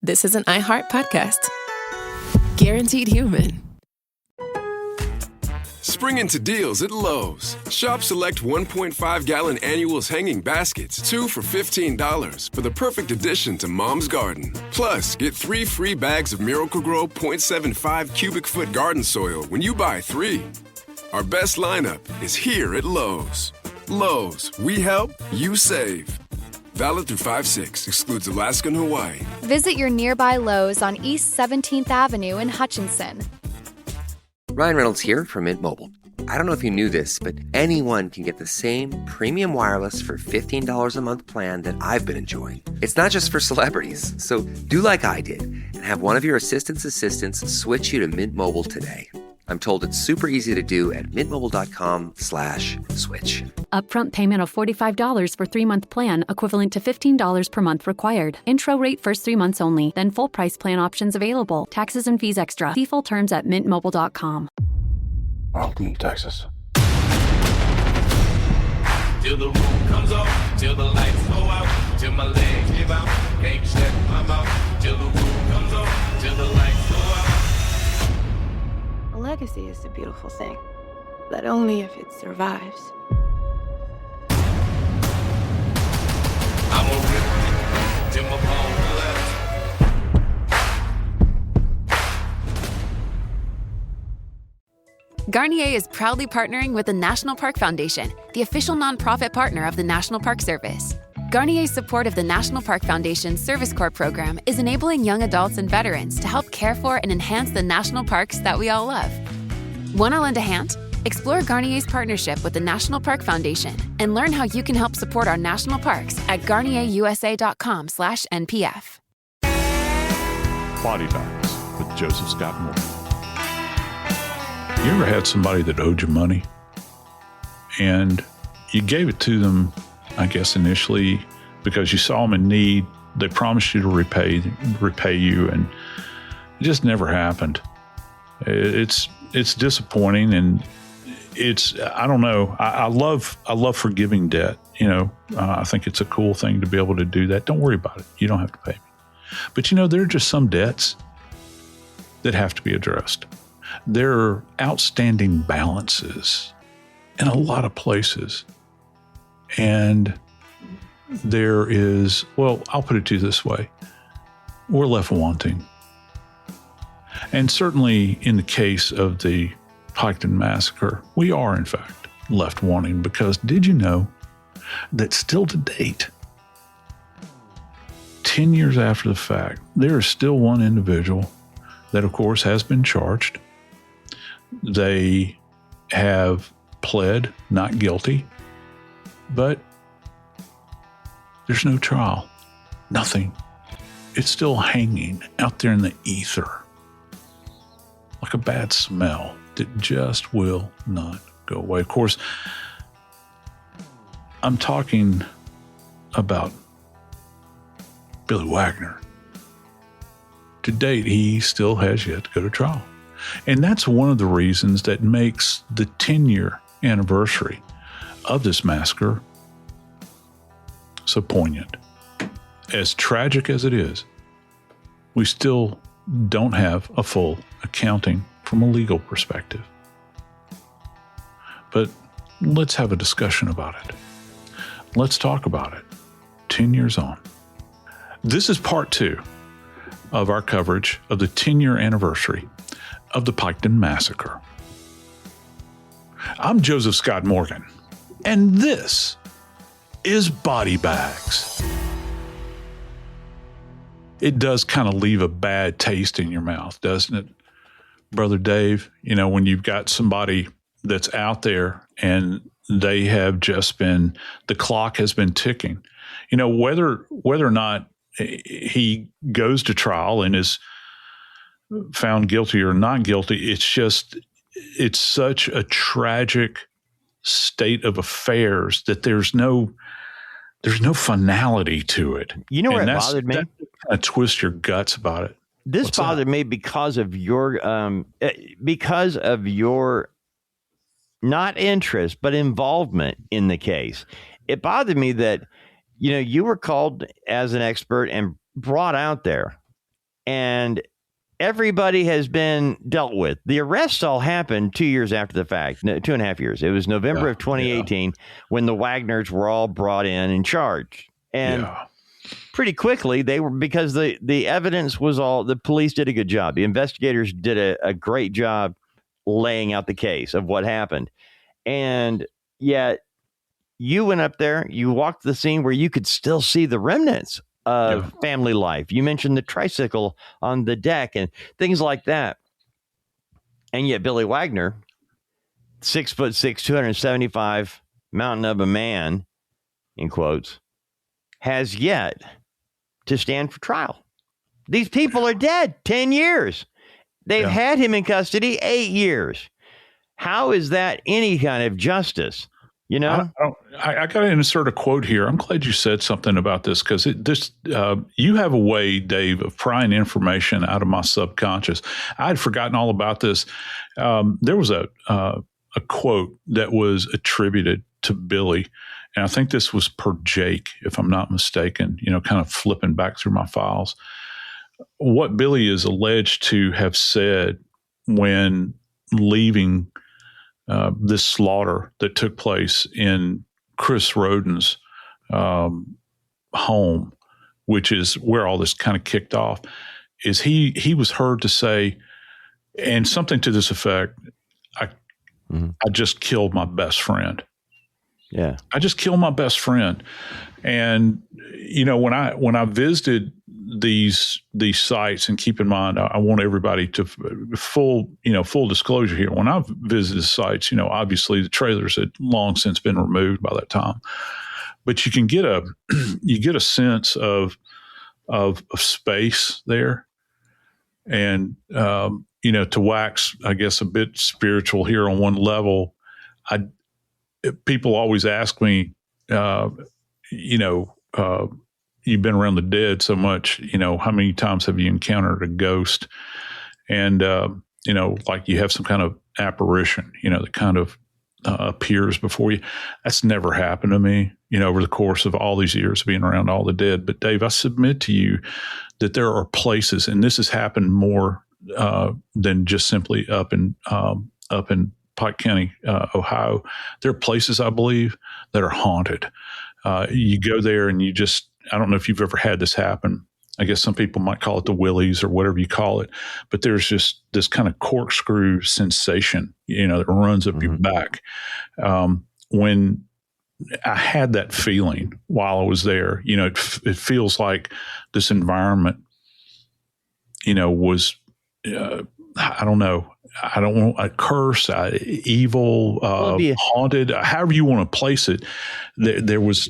this is an iHeart podcast. Guaranteed human. Spring into deals at Lowe's. Shop select 1.5-gallon annuals hanging baskets, 2 for $15, for the perfect addition to Mom's Garden. Plus, get 3 free bags of Miracle-Gro 0.75 cubic foot garden soil when you buy 3. Our best lineup is here at Lowe's. Lowe's, we help, you save. Valid through 5/6, excludes Alaska and Hawaii. Visit your nearby Lowe's on East 17th Avenue in Hutchinson. Ryan Reynolds here from Mint Mobile. I don't know if you knew this, but anyone can get the same premium wireless for $15 a month plan that I've been enjoying. It's not just for celebrities. So do like I did and have one of your assistants switch you to Mint Mobile today. I'm told it's super easy to do at mintmobile.com/switch. Upfront payment of $45 for 3-month plan, equivalent to $15 per month required. Intro rate first 3 months only, then full price plan options available. Taxes and fees extra. See full terms at mintmobile.com. Welcome to Texas. Till the roof comes off, till the lights go out, till my legs give out, can't shut my mouth, till the roof comes off, till the lights go out. A legacy is a beautiful thing, but only if it survives. I'm a rip till my bones left. Garnier is proudly partnering with the National Park Foundation, the official nonprofit partner of the National Park Service. Garnier's support of the National Park Foundation's Service Corps program is enabling young adults and veterans to help care for and enhance the national parks that we all love. Want to lend a hand? Explore Garnier's partnership with the National Park Foundation and learn how you can help support our national parks at garnierusa.com/NPF. Body Bags with Joseph Scott Moore. You ever had somebody that owed you money and you gave it to them, I guess, initially because you saw them in need? They promised you to repay you, and it just never happened. It's disappointing, and I don't know. I love forgiving debt. I think it's a cool thing to be able to do that. Don't worry about it. You don't have to pay me. But there are just some debts that have to be addressed. There are outstanding balances in a lot of places. And there is, I'll put it to you this way. We're left wanting. And certainly in the case of the Piketon Massacre, we are in fact left wanting, because did you know that still to date, 10 years after the fact, there is still one individual that of course has been charged. They have pled not guilty, but there's no trial, nothing. It's still hanging out there in the ether like a bad smell that just will not go away. Of course, I'm talking about Billy Wagner. To date, he still has yet to go to trial. And that's one of the reasons that makes the 10-year anniversary of this massacre so poignant. As tragic as it is, we still don't have a full accounting from a legal perspective. But let's have a discussion about it. Let's talk about it 10 years on. This is part 2 of our coverage of the 10-year anniversary of the Piketon Massacre. I'm Joseph Scott Morgan, and this is Body Bags. It does kind of leave a bad taste in your mouth, doesn't it, Brother Dave? When you've got somebody that's out there and they have just been, the clock has been ticking. Whether or not he goes to trial and is found guilty or not guilty, it's such a tragic state of affairs that there's no finality to it. You know what bothered me? That kind of twists your guts about it. This bothered me because of your not interest, but involvement in the case. It bothered me that, you were called as an expert and brought out there and everybody has been dealt with. The arrests all happened 2 years after the fact, 2.5 years. It was November of 2018 when the Wagners were all brought in charged. And pretty quickly, they were, because the evidence was all, the police did a good job. The investigators did a great job laying out the case of what happened. And yet you went up there, you walked the scene where you could still see the remnants of family life. You mentioned the tricycle on the deck and things like that. And yet Billy Wagner, 6'6", 275 mountain of a man, in quotes, has yet to stand for trial. These people are dead 10 years. They've had him in custody 8 years. How is that any kind of justice? You know, I got to insert a quote here. I'm glad you said something about this, because you have a way, Dave, of prying information out of my subconscious. I had forgotten all about this. There was a quote that was attributed to Billy, and I think this was per Jake, if I'm not mistaken, you know, kind of flipping back through my files. What Billy is alleged to have said when leaving this slaughter that took place in Chris Rhoden's home, which is where all this kind of kicked off, is he was heard to say, and something to this effect, I just killed my best friend. Yeah. I just killed my best friend. And, you know, when I visited these sites, and keep in mind, I want everybody to full disclosure here. When I've visited sites, you know, obviously the trailers had long since been removed by that time, but you can get a sense of space there. And, you know, to wax, I guess, a bit spiritual here on one level, people always ask me, you've been around the dead so much, you know, how many times have you encountered a ghost? And, you know, like you have some kind of apparition, you know, that kind of appears before you. That's never happened to me, you know, over the course of all these years of being around all the dead. But Dave, I submit to you that there are places, and this has happened more than just simply up in Pike County, Ohio. There are places, I believe, that are haunted. You go there and you just, I don't know if you've ever had this happen. I guess some people might call it the willies or whatever you call it, but there's just this kind of corkscrew sensation, you know, that runs up your back. When I had that feeling while I was there, you know, it feels like this environment, you know, was, I don't know. I don't want a curse, evil, haunted, however you want to place it. There was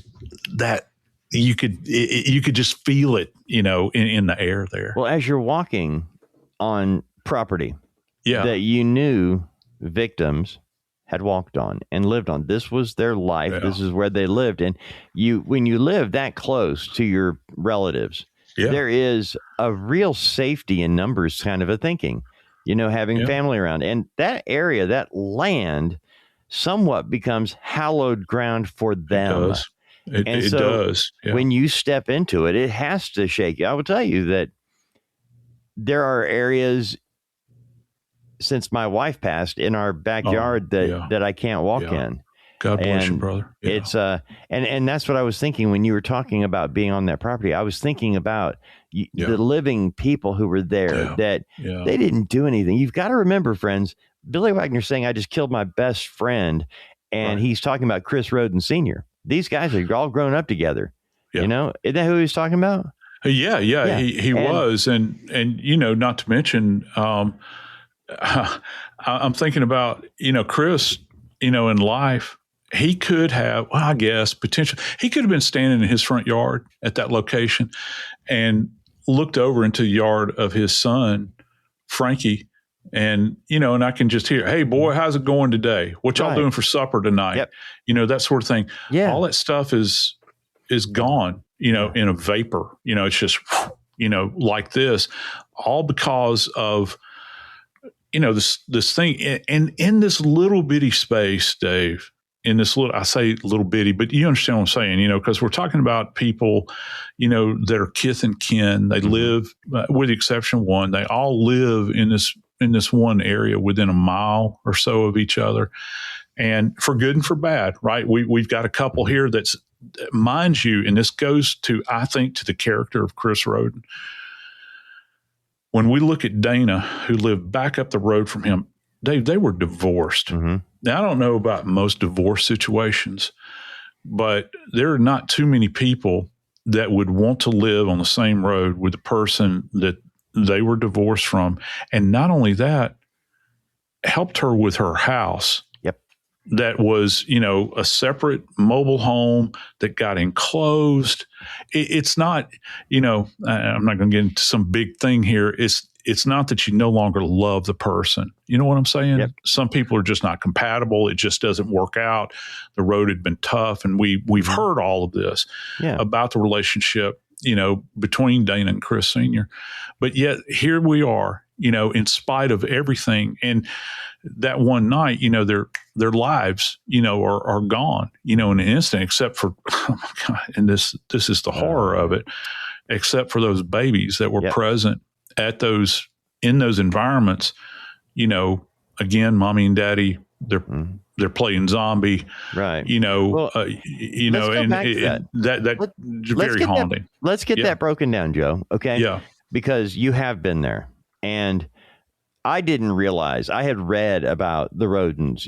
that you could just feel it, you know, in the air there. Well, as you're walking on property that you knew victims had walked on and lived on, this was their life. Yeah. This is where they lived. And when you live that close to your relatives, there is a real safety in numbers kind of a thinking. You know, having family around, and that area, that land somewhat becomes hallowed ground for them. It does. Yeah. When you step into it, it has to shake you. I will tell you that there are areas, since my wife passed, in our backyard that I can't walk in. God bless you, brother. Yeah. It's and that's what I was thinking when you were talking about being on that property. I was thinking about the living people who were there that they didn't do anything. You've got to remember, friends, Billy Wagner saying, I just killed my best friend. And he's talking about Chris Rhoden Sr. These guys are all grown up together. Yeah. You know, isn't that who he was talking about? Yeah. He was. And, you know, not to mention, I'm thinking about, you know, Chris, you know, in life, he could have, well, I guess, potentially, he could have been standing in his front yard at that location and looked over into the yard of his son, Frankie, and, you know, and I can just hear, hey, boy, how's it going today? What y'all doing for supper tonight? Yep. You know, that sort of thing. Yeah. All that stuff is gone, you know, in a vapor. You know, it's just, you know, like this, all because of, you know, this thing. And in this little bitty space, Dave, in this I say little bitty, but you understand what I'm saying, because we're talking about people, that are kith and kin. They live, with the exception of one, they all live in this one area within a mile or so of each other, and for good and for bad, right? We've got a couple here that's, mind you, and this goes to, I think, to the character of Chris Rhoden. When we look at Dana, who lived back up the road from him, Dave, they were divorced. Now, I don't know about most divorce situations, but there are not too many people that would want to live on the same road with the person that they were divorced from. And not only that, helped her with her house. That was, a separate mobile home that got enclosed. It's not, I'm not going to get into some big thing here. It's not that you no longer love the person. You know what I'm saying? Some people are just not compatible. It just doesn't work out. The road had been tough. And we've heard all of this about the relationship, between Dana and Chris Sr. But yet here we are, in spite of everything. And that one night, their lives, are gone, in an instant, except for, oh my God, and this is the horror of it, except for those babies that were present in those environments. Again, mommy and daddy, they're playing zombie, right? Well, and that's very haunting. Let's get that broken down, Joe. Okay. Yeah. Because you have been there, and I didn't realize. I had read about the Rhodens,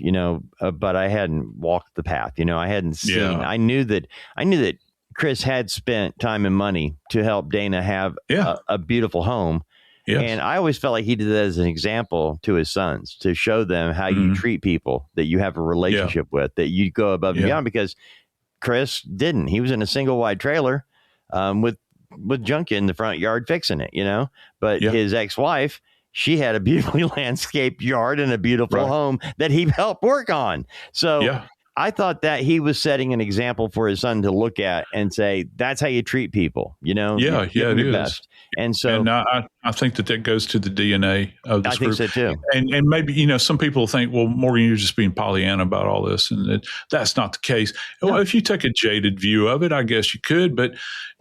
but I hadn't walked the path. I hadn't seen. Yeah. I knew that Chris had spent time and money to help Dana have a beautiful home. Yes. And I always felt like he did that as an example to his sons, to show them how you treat people that you have a relationship with, that you go above and beyond, because Chris didn't. He was in a single wide trailer with junk in the front yard fixing it, but his ex-wife, she had a beautifully landscaped yard and a beautiful home that he helped work on. So I thought that he was setting an example for his son to look at and say, that's how you treat people, it is. Best. And so I think that goes to the DNA of this group. I think so too. And maybe, some people think, well, Morgan, you're just being Pollyanna about all this. And that's not the case. No. Well, if you take a jaded view of it, I guess you could. But,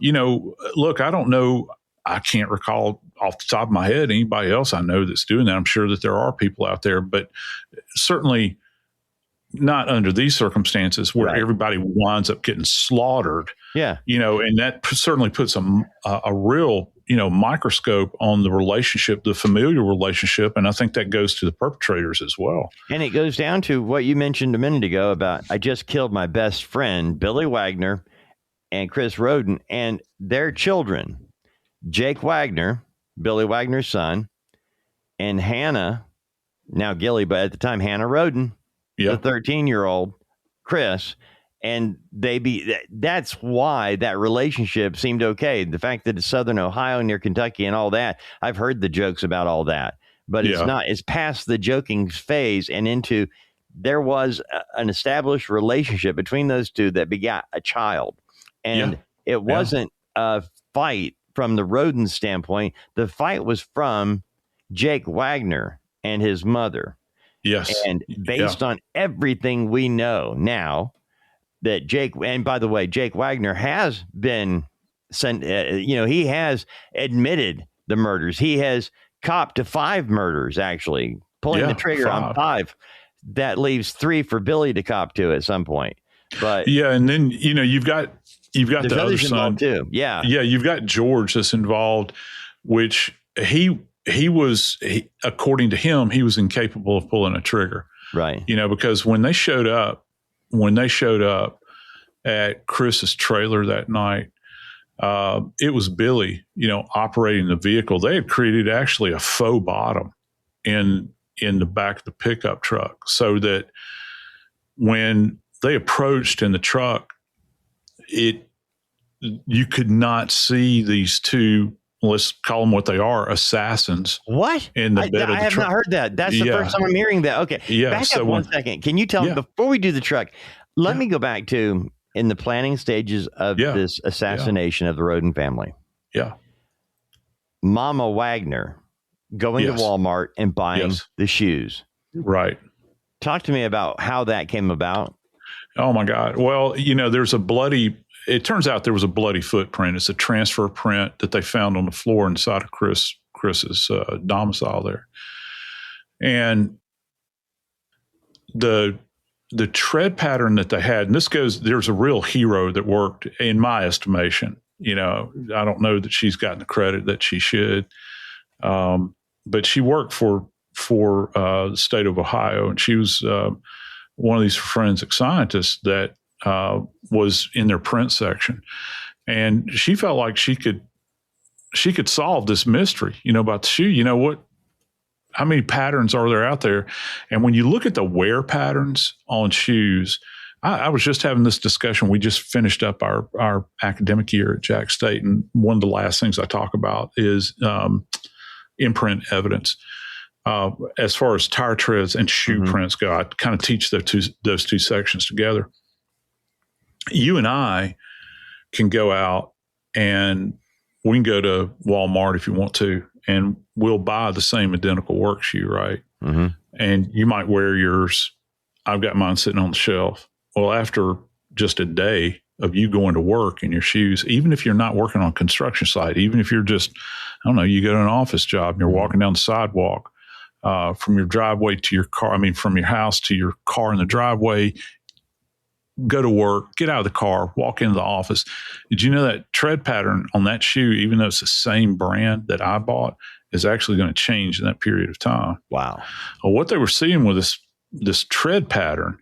look, I don't know. I can't recall off the top of my head anybody else I know that's doing that. I'm sure that there are people out there, but certainly not under these circumstances where everybody winds up getting slaughtered. Yeah. And that certainly puts a real, microscope on the relationship, the familial relationship. And I think that goes to the perpetrators as well. And it goes down to what you mentioned a minute ago about, I just killed my best friend, Billy Wagner and Chris Rhoden, and their children, Jake Wagner, Billy Wagner's son, and Hannah, now Gilly, but at the time, Hannah Rhoden, the 13-year-old Chris. And that's why that relationship seemed okay. The fact that it's Southern Ohio near Kentucky and all that, I've heard the jokes about all that, but it's past the joking phase and into, there was an established relationship between those two that begot a child. And it wasn't a fight from the Rhoden standpoint. The fight was from Jake Wagner and his mother. Yes. And based on everything we know now, that Jake, and by the way, Jake Wagner has been sent, he has admitted the murders. He has copped to 5 murders, actually, pulling the trigger on 5. That leaves 3 for Billy to cop to at some point. But and then, you've got the other son too. Yeah. You've got George that's involved, which he was, according to him, he was incapable of pulling a trigger. Right. Because when they showed up at Chris's trailer that night, it was Billy, operating the vehicle. They had created actually a faux bottom in the back of the pickup truck, so that when they approached in the truck, you could not see these two, let's call them what they are, assassins. What? In the bed of the truck. I have not heard that. That's the first time I'm hearing that. Okay. Yeah. Back up 1 second. Can you tell me, before we do the truck, let me go back to in the planning stages of this assassination of the Rhoden family. Yeah. Mama Wagner going to Walmart and buying the shoes. Right. Talk to me about how that came about. Oh my God. Well, it turns out there was a bloody footprint. It's a transfer print that they found on the floor inside of Chris's domicile there. And the tread pattern that they had, and there's a real hero that worked, in my estimation. I don't know that she's gotten the credit that she should. But she worked for the state of Ohio, and she was one of these forensic scientists that was in their print section. And she felt like she could solve this mystery, about the shoe. How many patterns are there out there? And when you look at the wear patterns on shoes, I was just having this discussion. We just finished up our academic year at Jack State, and one of the last things I talk about is imprint evidence. As far as tire treads and shoe prints go, I kind of teach those two sections together. You and I can go out and we can go to Walmart if you want to, and we'll buy the same identical work shoe, right? Mm-hmm. And you might wear yours. I've got mine sitting on the shelf. Well, after just a day of you going to work in your shoes, even if you're not working on a construction site, even if you're just, you go to an office job and you're walking down the sidewalk from your driveway to your car, from your house to your car in the driveway, go to work, get out of the car, walk into the office. Did you know that tread pattern on that shoe, even though it's the same brand that I bought, is actually going to change in that period of time? Wow. Well, what they were seeing with this tread pattern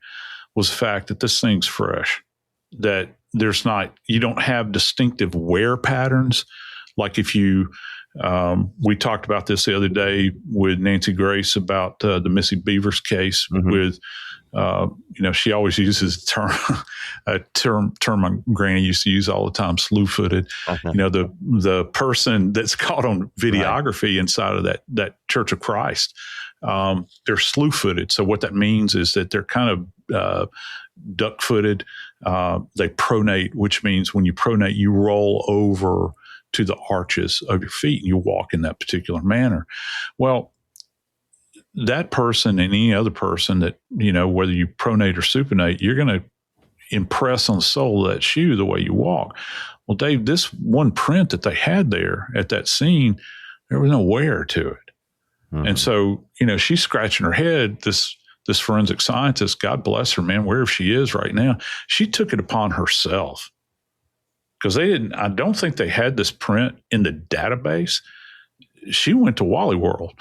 was the fact that this thing's fresh, that you don't have distinctive wear patterns. Like if you, we talked about this the other day with Nancy Grace about the Missy Beavers case with, she always uses a term my granny used to use all the time, slew-footed. The person that's caught on videography inside of that Church of Christ, they're slew-footed. So what that means is that they're kind of duck-footed. They pronate, which means when you pronate, you roll over to the arches of your feet and you walk in that particular manner. Well, that person and any other person that, whether you pronate or supinate, you're going to impress on the sole of that shoe the way you walk. Well, Dave, this one print that they had there at that scene, there was no wear to it. Mm-hmm. And so, she's scratching her head, this forensic scientist, God bless her, man, wherever she is right now, she took it upon herself. Because I don't think they had this print in the database. She went to Wally World.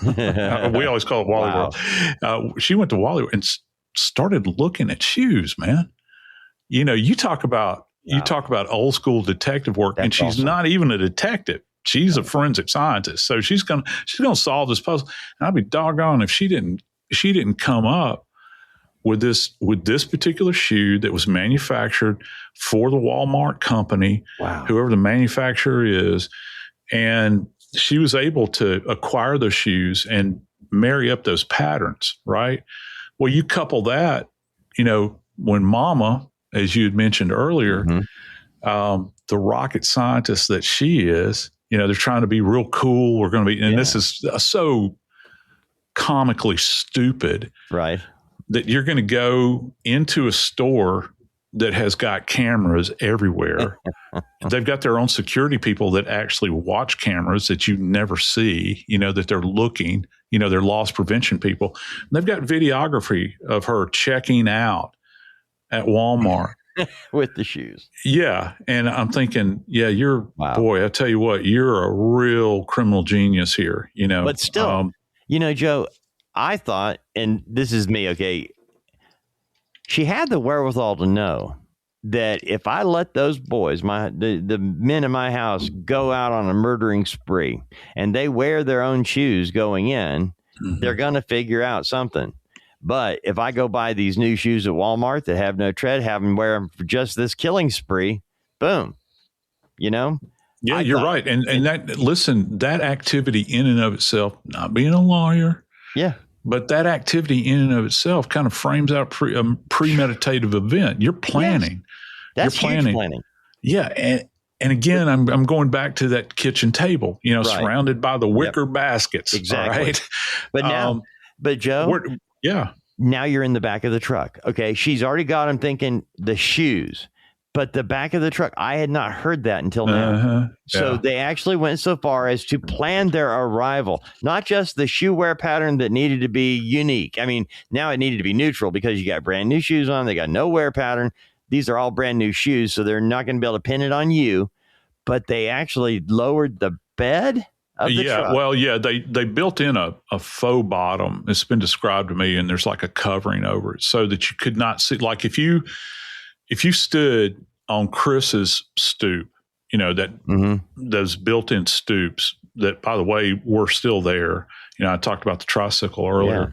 We always call it Wally World. She went to Wally World and started looking at shoes, man. You talk about old school detective work, and she's not even a detective. She's a forensic scientist. So she's gonna solve this puzzle. And I'd be doggone if she didn't come up with this particular shoe that was manufactured for the Walmart company, whoever the manufacturer is, and she was able to acquire those shoes and marry up those patterns, right? Well, you couple that, when Mama, as you had mentioned earlier, the rocket scientist that she is, they're trying to be real cool. We're going to be, and this is so comically stupid, right? That you're going to go into a store that has got cameras everywhere. They've got their own security people that actually watch cameras that you never see, that they're looking, they're loss prevention people. And they've got videography of her checking out at Walmart. With the shoes. Yeah. And I'm thinking, boy, I tell you what, you're a real criminal genius here, But still, Joe, I thought, and this is me, okay, she had the wherewithal to know that if I let those boys, the men in my house, go out on a murdering spree and they wear their own shoes going in, they're going to figure out something. But if I go buy these new shoes at Walmart that have no tread, have them wear them for just this killing spree, boom, Yeah, you're right. And that activity in and of itself, not being a lawyer. Yeah. But that activity in and of itself kind of frames out a premeditative event. You're planning. Yes. That's huge planning. Yeah. And again, I'm going back to that kitchen table, surrounded by the wicker baskets. Exactly. Right? But now, but Joe, Now you're in the back of the truck. Okay. She's already got him thinking the shoes, but the back of the truck, I had not heard that until now. So they actually went so far as to plan their arrival, not just the shoe wear pattern that needed to be unique. I mean, now it needed to be neutral because you got brand new shoes on. They got no wear pattern. These are all brand new shoes. So they're not going to be able to pin it on you, but they actually lowered the bed. Truck. Well, they built in a faux bottom. It's been described to me, and there's like a covering over it so that you could not see. Like if you stood on Chris's stoop, that those built-in stoops that, by the way, were still there. I talked about the tricycle earlier. Yeah.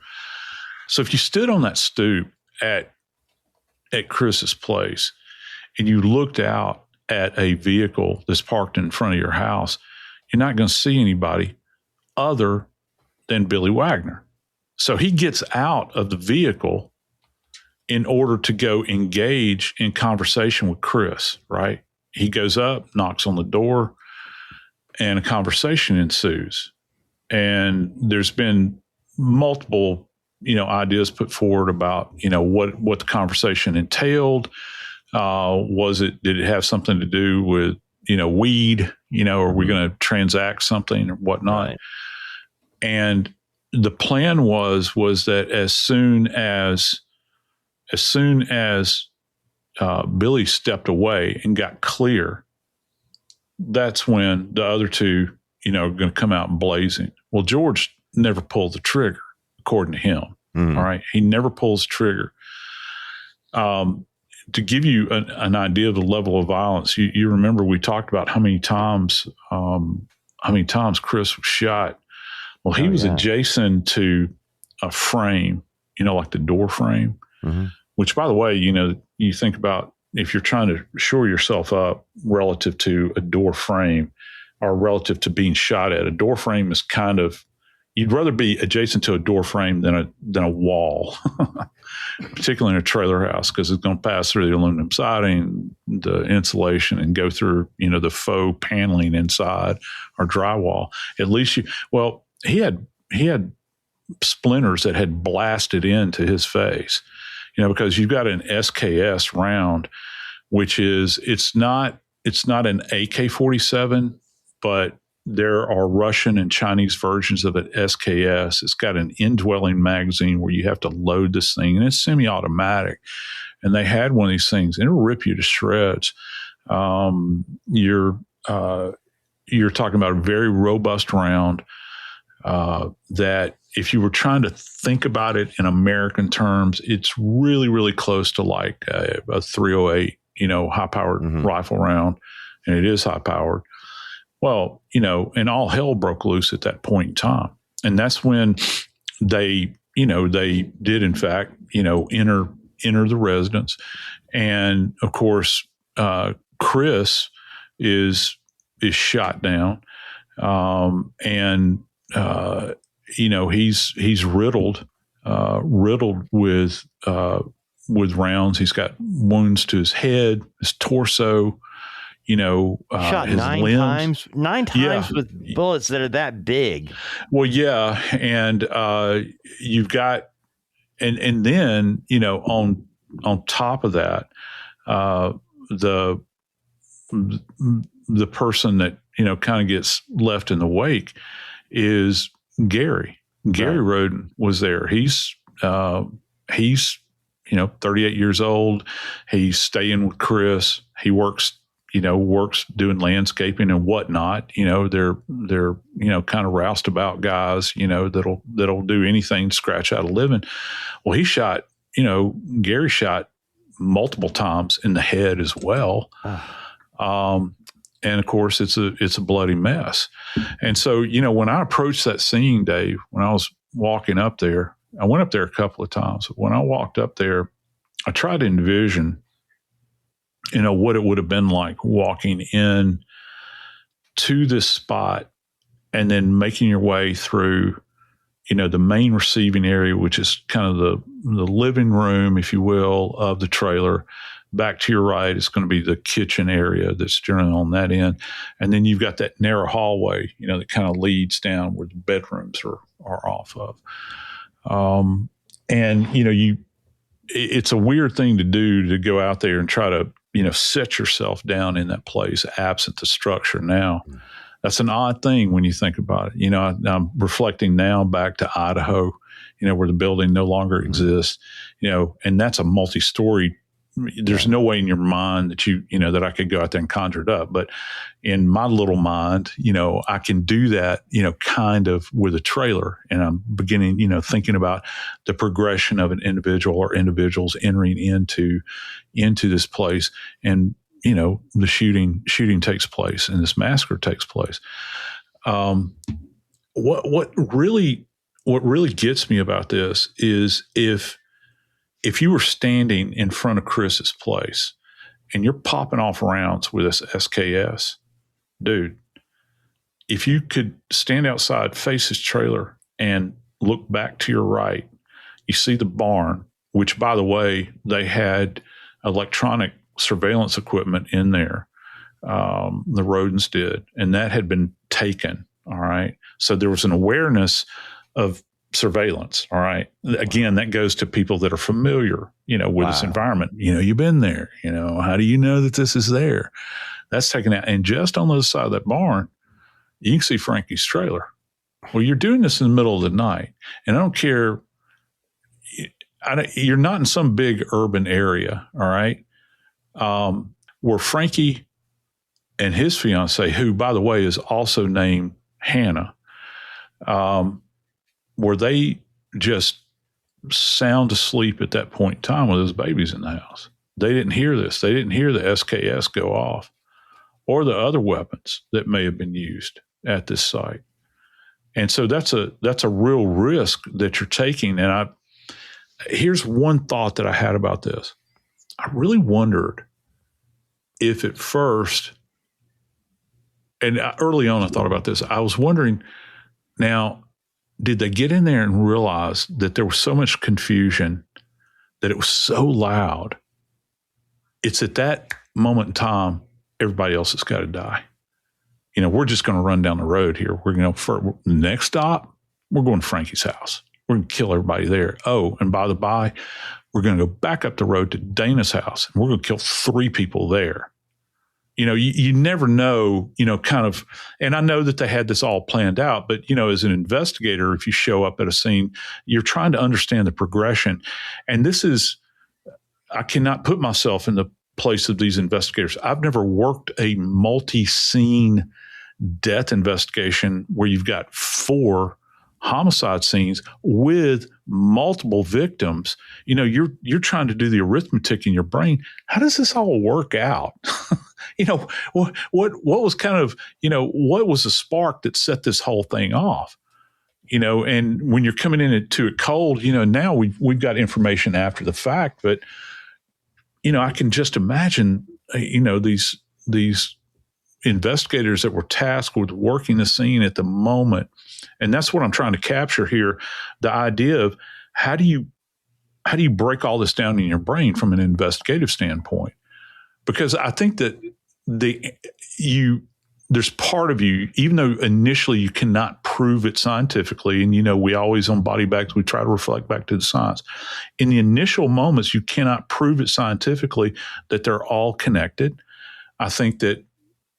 So if you stood on that stoop at Chris's place and you looked out at a vehicle that's parked in front of your house, you're not going to see anybody other than Billy Wagner. So he gets out of the vehicle in order to go engage in conversation with Chris, right? He goes up, knocks on the door, and a conversation ensues. And there's been multiple, ideas put forward about, what the conversation entailed. Did it have something to do with, weed, are we going to transact something or whatnot? Right. And the plan was that as soon as Billy stepped away and got clear, that's when the other two, are going to come out blazing. Well, George never pulled the trigger, according to him. All right. He never pulls the trigger. To give you an idea of the level of violence, you remember we talked about how many times Chris was shot. Well, he was adjacent to a frame, like the door frame, which, by the way, you think about if you're trying to shore yourself up relative to a door frame or relative to being shot at. A door frame is kind of, you'd rather be adjacent to a door frame than a wall, particularly in a trailer house, because it's going to pass through the aluminum siding, the insulation, and go through, the faux paneling inside or drywall. At least he had splinters that had blasted into his face, because you've got an SKS round, which is, it's not an AK-47, but there are Russian and Chinese versions of an SKS. It's got an indwelling magazine where you have to load this thing, and it's semi-automatic. And they had one of these things, and it'll rip you to shreds. You're talking about a very robust round that, if you were trying to think about it in American terms, it's really, really close to like a 308, high-powered rifle round, and it is high-powered. Well, and all hell broke loose at that point in time. And that's when they did, in fact, enter the residence. And of course, Chris is shot down. He's riddled with rounds. He's got wounds to his head, his torso, shot his 9 limbs. times with bullets that are that big. Well, yeah. And you've got, and then, on top of that, the person that, kind of gets left in the wake is Gary. Gary Rhoden was there. He's 38 years old. He's staying with Chris. He works doing landscaping and whatnot. They're kind of roustabout guys, that'll do anything to scratch out a living. Well, he shot, Gary shot multiple times in the head as well. And of course it's a bloody mess. And so, when I approached that scene, Dave, when I was walking up there, I went up there a couple of times. When I walked up there, I tried to envision, what it would have been like walking in to this spot and then making your way through, the main receiving area, which is kind of the living room, if you will, of the trailer. Back to your right, it's going to be the kitchen area that's generally on that end. And then you've got that narrow hallway, that kind of leads down where the bedrooms are off of. And, it's a weird thing to do, to go out there and try to, set yourself down in that place absent the structure. Now, that's an odd thing when you think about it. I'm reflecting now back to Idaho, where the building no longer exists, and that's a multi-story. There's no way in your mind that that I could go out there and conjure it up. But in my little mind, I can do that, kind of with a trailer. And I'm beginning, thinking about the progression of an individual or individuals entering into this place. And, the shooting takes place and this massacre takes place. What really gets me about this is if you were standing in front of Chris's place and you're popping off rounds with this SKS, dude, if you could stand outside, face his trailer, and look back to your right, you see the barn, which, by the way, they had electronic surveillance equipment in there. The Rhodens did, and that had been taken. All right. So there was an awareness of surveillance. All right. Again, that goes to people that are familiar, with this environment. You've been there. How do you know that this is there? That's taken out. And just on the other side of that barn, you can see Frankie's trailer. Well, you're doing this in the middle of the night, and I don't care. You're not in some big urban area. All right. Where Frankie and his fiance, who, by the way, is also named Hannah, were they just sound asleep at that point in time with those babies in the house? They didn't hear this. They didn't hear the SKS go off or the other weapons that may have been used at this site. And so that's a real risk that you're taking. And here's one thought that I had about this. I really wondered if at first, and early on I thought about this, I was wondering, now, did they get in there and realize that there was so much confusion, that it was so loud? It's at that moment in time, everybody else has got to die. We're just going to run down the road here. We're going to, for the next stop, we're going to Frankie's house. We're going to kill everybody there. Oh, and by the by, we're going to go back up the road to Dana's house, and we're going to kill 3 people there. You never know, kind of, and I know that they had this all planned out, but, as an investigator, if you show up at a scene, you're trying to understand the progression. And I cannot put myself in the place of these investigators. I've never worked a multi-scene death investigation where you've got 4 homicide scenes with multiple victims. You're trying to do the arithmetic in your brain. How does this all work out? What was kind of, what was the spark that set this whole thing off? And when you're coming into it cold, now we've got information after the fact, but, I can just imagine, these investigators that were tasked with working the scene at the moment. And that's what I'm trying to capture here. The idea of how do you break all this down in your brain from an investigative standpoint? Because I think that there's part of you, even though initially you cannot prove it scientifically, and we always on body bags, we try to reflect back to the science. In the initial moments, you cannot prove it scientifically that they're all connected. I think that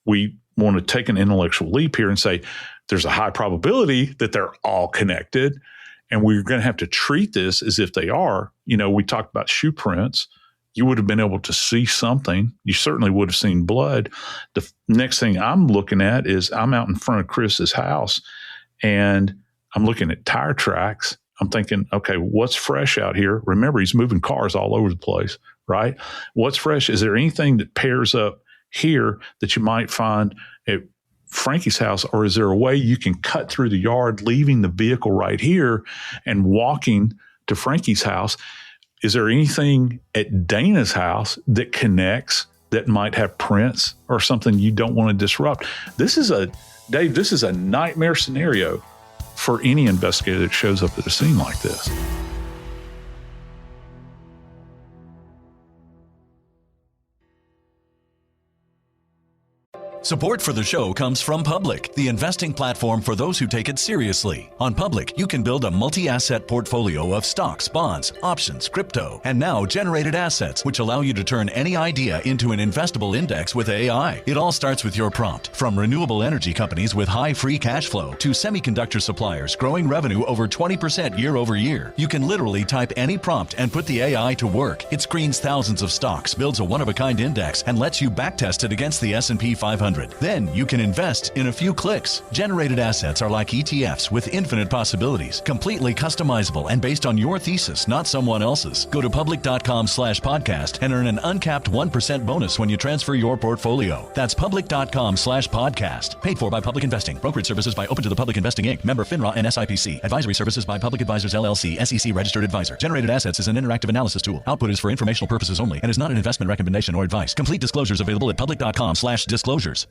we want to take an intellectual leap here and say there's a high probability that they're all connected, and we're going to have to treat this as if they are. We talked about shoe prints. You would have been able to see something. You certainly would have seen blood. The next thing I'm looking at is I'm out in front of Chris's house, and I'm looking at tire tracks. I'm thinking, okay, what's fresh out here? Remember, he's moving cars all over the place, right? What's fresh? Is there anything that pairs up here that you might find at Frankie's house, or is there a way you can cut through the yard, leaving the vehicle right here and walking to Frankie's house? Is there anything at Dana's house that connects that might have prints or something you don't want to disrupt? This is a nightmare scenario for any investigator that shows up at a scene like this. Support for the show comes from Public, the investing platform for those who take it seriously. On Public, you can build a multi-asset portfolio of stocks, bonds, options, crypto, and now generated assets, which allow you to turn any idea into an investable index with AI. It all starts with your prompt. From renewable energy companies with high free cash flow to semiconductor suppliers growing revenue over 20% year over year, you can literally type any prompt and put the AI to work. It screens thousands of stocks, builds a one-of-a-kind index, and lets you backtest it against the S&P 500. Then you can invest in a few clicks. Generated assets are like ETFs with infinite possibilities, completely customizable and based on your thesis, not someone else's. Go to public.com/podcast and earn an uncapped 1% bonus when you transfer your portfolio. That's public.com/podcast. Paid for by Public Investing. Brokerage services by Open to the Public Investing Inc. Member FINRA and SIPC. Advisory services by Public Advisors LLC, SEC registered advisor. Generated assets is an interactive analysis tool. Output is for informational purposes only and is not an investment recommendation or advice. Complete disclosures available at public.com/disclosures.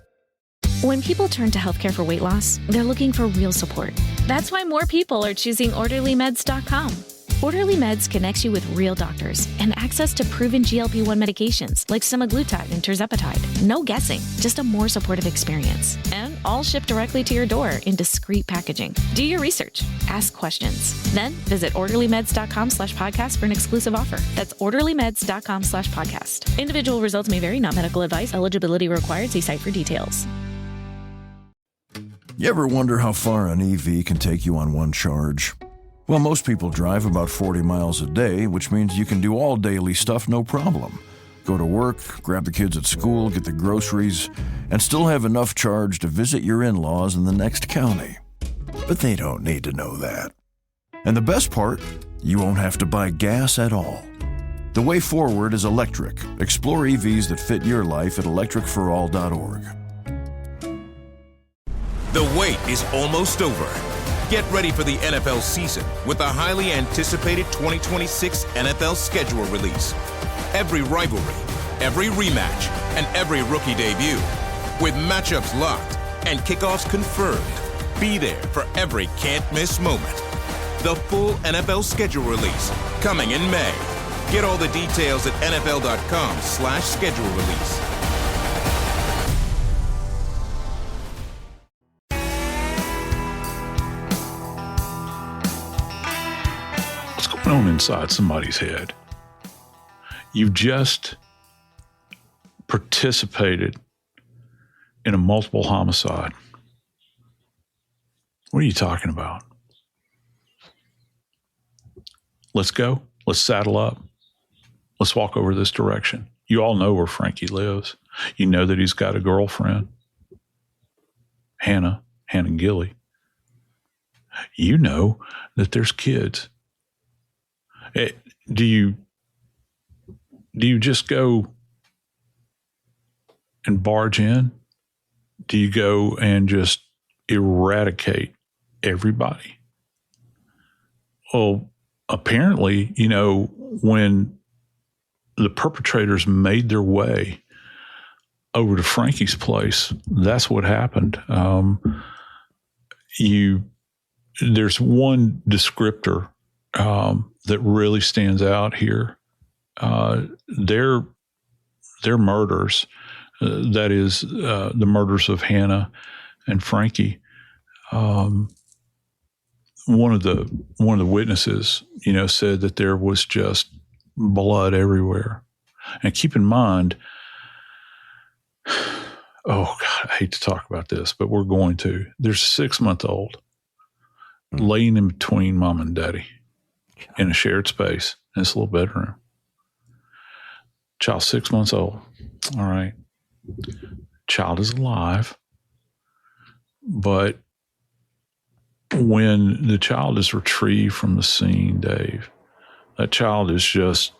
When people turn to healthcare for weight loss, they're looking for real support. That's why more people are choosing OrderlyMeds.com. Orderly Meds connects you with real doctors and access to proven GLP-1 medications like semaglutide and tirzepatide. No guessing, just a more supportive experience. And all shipped directly to your door in discreet packaging. Do your research. Ask questions. Then visit OrderlyMeds.com/podcast for an exclusive offer. That's OrderlyMeds.com/podcast. Individual results may vary, not medical advice. Eligibility required. See site for details. You ever wonder how far an EV can take you on one charge? Well, most people drive about 40 miles a day, which means you can do all daily stuff no problem. Go to work, grab the kids at school, get the groceries, and still have enough charge to visit your in-laws in the next county. But they don't need to know that. And the best part, you won't have to buy gas at all. The way forward is electric. Explore EVs that fit your life at electricforall.org. The wait is almost over. Get ready for the NFL season with the highly anticipated 2026 NFL schedule release. Every rivalry, every rematch, and every rookie debut. With matchups locked and kickoffs confirmed. Be there for every can't-miss moment. The full NFL schedule release coming in May. Get all the details at nfl.com/schedule release. On inside somebody's head. You've just participated in a multiple homicide. What are you talking about? Let's go. Let's saddle up. Let's walk over this direction. You all know where Frankie lives. You know that he's got a girlfriend, Hannah Gilly. You know that there's kids. Do you just go and barge in? Do you go and just eradicate everybody? Well, apparently, when the perpetrators made their way over to Frankie's place, that's what happened. There's one descriptor that really stands out here. Their murders, that is the murders of Hannah and Frankie. One of the witnesses, said that there was just blood everywhere. And keep in mind, oh God, I hate to talk about this, but we're going to. There's a 6-month-old laying in between mom and daddy in a shared space in this little bedroom. Child 6 months old. All right. Child is alive. But when the child is retrieved from the scene, Dave, that child is just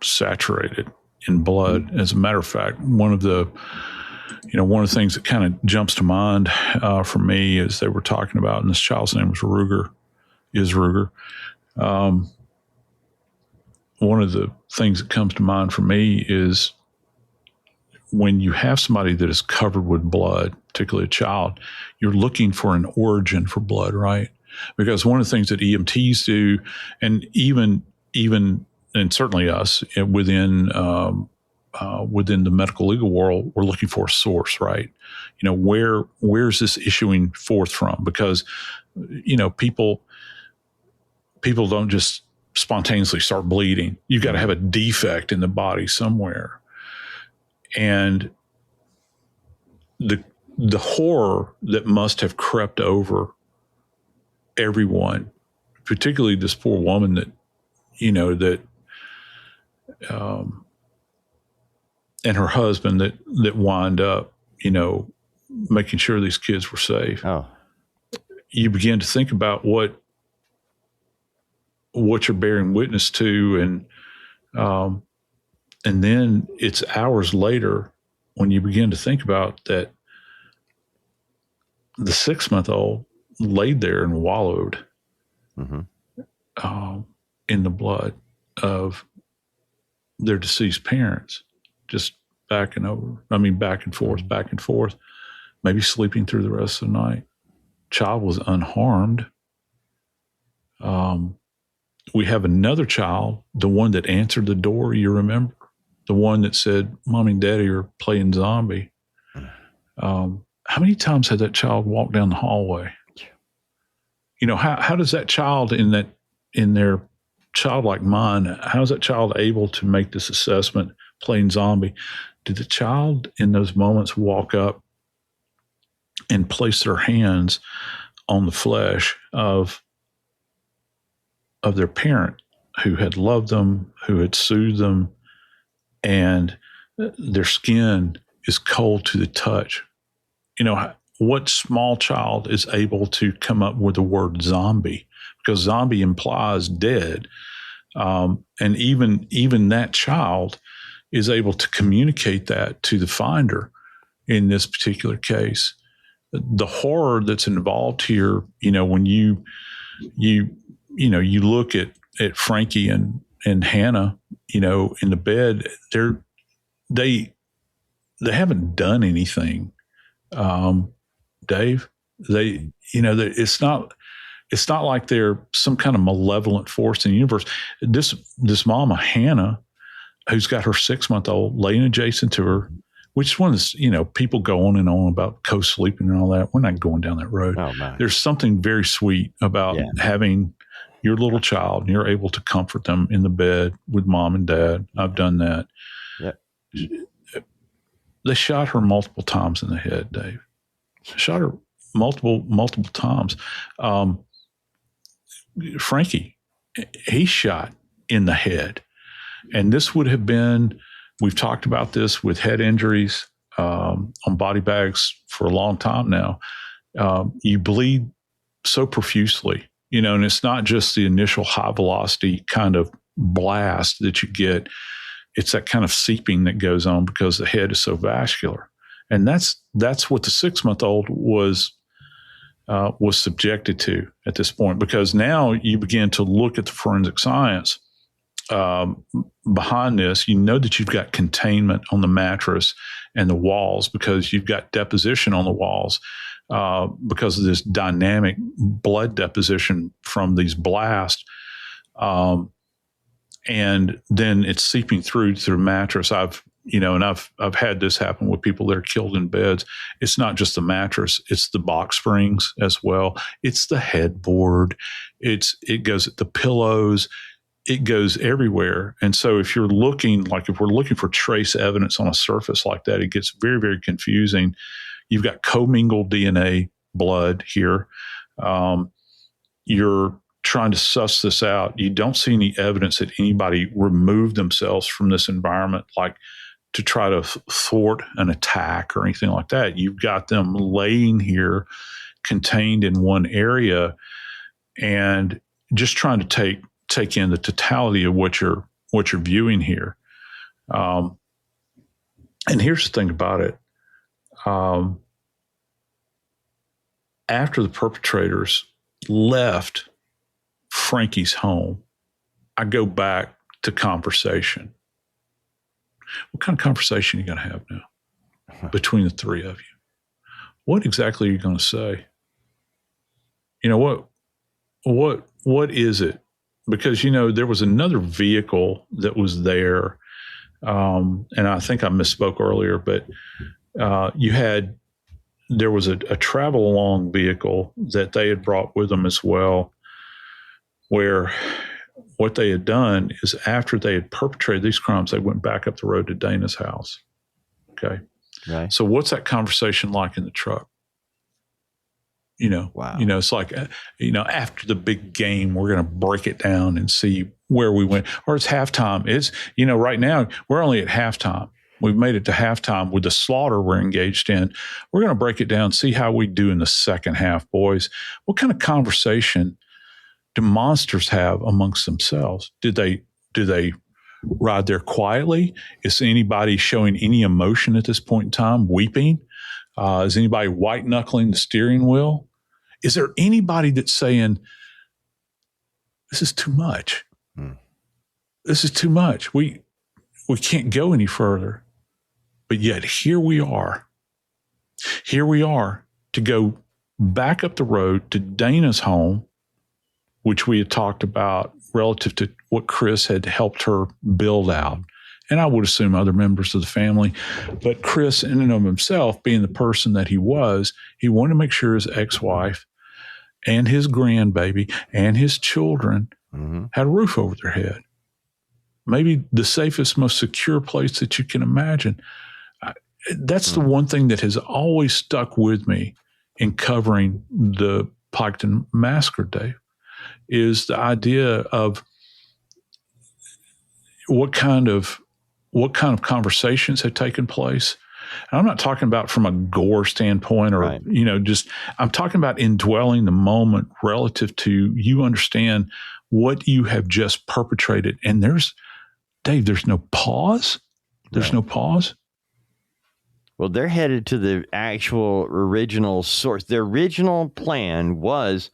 saturated in blood. As a matter of fact, one of the things that kind of jumps to mind for me is they were talking about, and this child's name was Ruger. One of the things that comes to mind for me is when you have somebody that is covered with blood, particularly a child, you're looking for an origin for blood, right? Because one of the things that EMTs do, and even and certainly us within within the medical legal world, we're looking for a source, right? You know, where's this issuing forth from? Because, you know, people don't just spontaneously start bleeding. You've got to have a defect in the body somewhere. And the horror that must have crept over everyone, particularly this poor woman that, you know, that, and her husband that wind up, you know, making sure these kids were safe. Oh. You begin to think about what you're bearing witness to, and then it's hours later when you begin to think about that the 6-month-old laid there and wallowed in the blood of their deceased parents, just back and forth, maybe sleeping through the rest of the night. Child was unharmed. We have another child, the one that answered the door, you remember? The one that said, Mommy and Daddy are playing zombie. How many times had that child walked down the hallway? You know, how does that child in their childlike mind, how is that child able to make this assessment, playing zombie? Did the child in those moments walk up and place their hands on the flesh of their parent who had loved them, who had soothed them, and their skin is cold to the touch? You know, what small child is able to come up with the word zombie? Because zombie implies dead. And even that child is able to communicate that to the finder in this particular case. The horror that's involved here, you know, when you look at Frankie and Hannah, you know, in the bed, they haven't done anything. Dave, it's not like they're some kind of malevolent force in the universe. This mama, Hannah, who's got her 6-month-old laying adjacent to her, which one is, you know, people go on and on about co-sleeping and all that. We're not going down that road. Oh, my. There's There's something very sweet about having your little child and you're able to comfort them in the bed with mom and dad. I've done that. Yep. They shot her multiple times in the head, Dave. Shot her multiple times. Frankie, he shot in the head. And this would have been, we've talked about this with head injuries on body bags for a long time now. You bleed so profusely, you know, and it's not just the initial high velocity kind of blast that you get. It's that kind of seeping that goes on because the head is so vascular. And that's what the 6-month-old was subjected to at this point, because now you begin to look at the forensic science behind this. You know that you've got containment on the mattress and the walls because you've got deposition on the walls because of this dynamic blood deposition from these blasts. And then it's seeping through the mattress. I've had this happen with people that are killed in beds. It's not just the mattress; it's the box springs as well. It's the headboard. It goes at the pillows. It goes everywhere. And so, if we're looking for trace evidence on a surface like that, it gets very, very confusing. You've got commingled DNA blood here. You're trying to suss this out. You don't see any evidence that anybody removed themselves from this environment, like to try to thwart an attack or anything like that. You've got them laying here contained in one area and just trying to take in the totality of what you're viewing here. And here's the thing about it. After the perpetrators left Frankie's home, I go back to conversation. What kind of conversation are you going to have now between the three of you? What exactly are you going to say? You know, what is it? Because, you know, there was another vehicle that was there and I think I misspoke earlier, but there was a travel along vehicle that they had brought with them as well, where what they had done is after they had perpetrated these crimes, they went back up the road to Dana's house. Okay. Right. So what's that conversation like in the truck? Wow. It's like, after the big game, we're going to break it down and see where we went. Or it's halftime. It's, right now we're only at halftime. We've made it to halftime with the slaughter we're engaged in. We're going to break it down, see how we do in the second half, boys. What kind of conversation do monsters have amongst themselves? Do they ride there quietly? Is anybody showing any emotion at this point in time, weeping? Is anybody white knuckling the steering wheel? Is there anybody that's saying, this is too much? This is too much. We can't go any further. But yet here we are. Here we are to go back up the road to Dana's home, which we had talked about relative to what Chris had helped her build out. And I would assume other members of the family. But Chris, in and of himself, being the person that he was, he wanted to make sure his ex-wife and his grandbaby and his children had a roof over their head. Maybe the safest, most secure place that you can imagine. That's the one thing that has always stuck with me in covering the Piketon Massacre, Dave, is the idea of what kind of conversations had taken place. And I'm not talking about from a gore standpoint or, I'm talking about indwelling the moment relative to you understand what you have just perpetrated. And there's no pause. There's no pause. Well, they're headed to the actual original source. The original plan was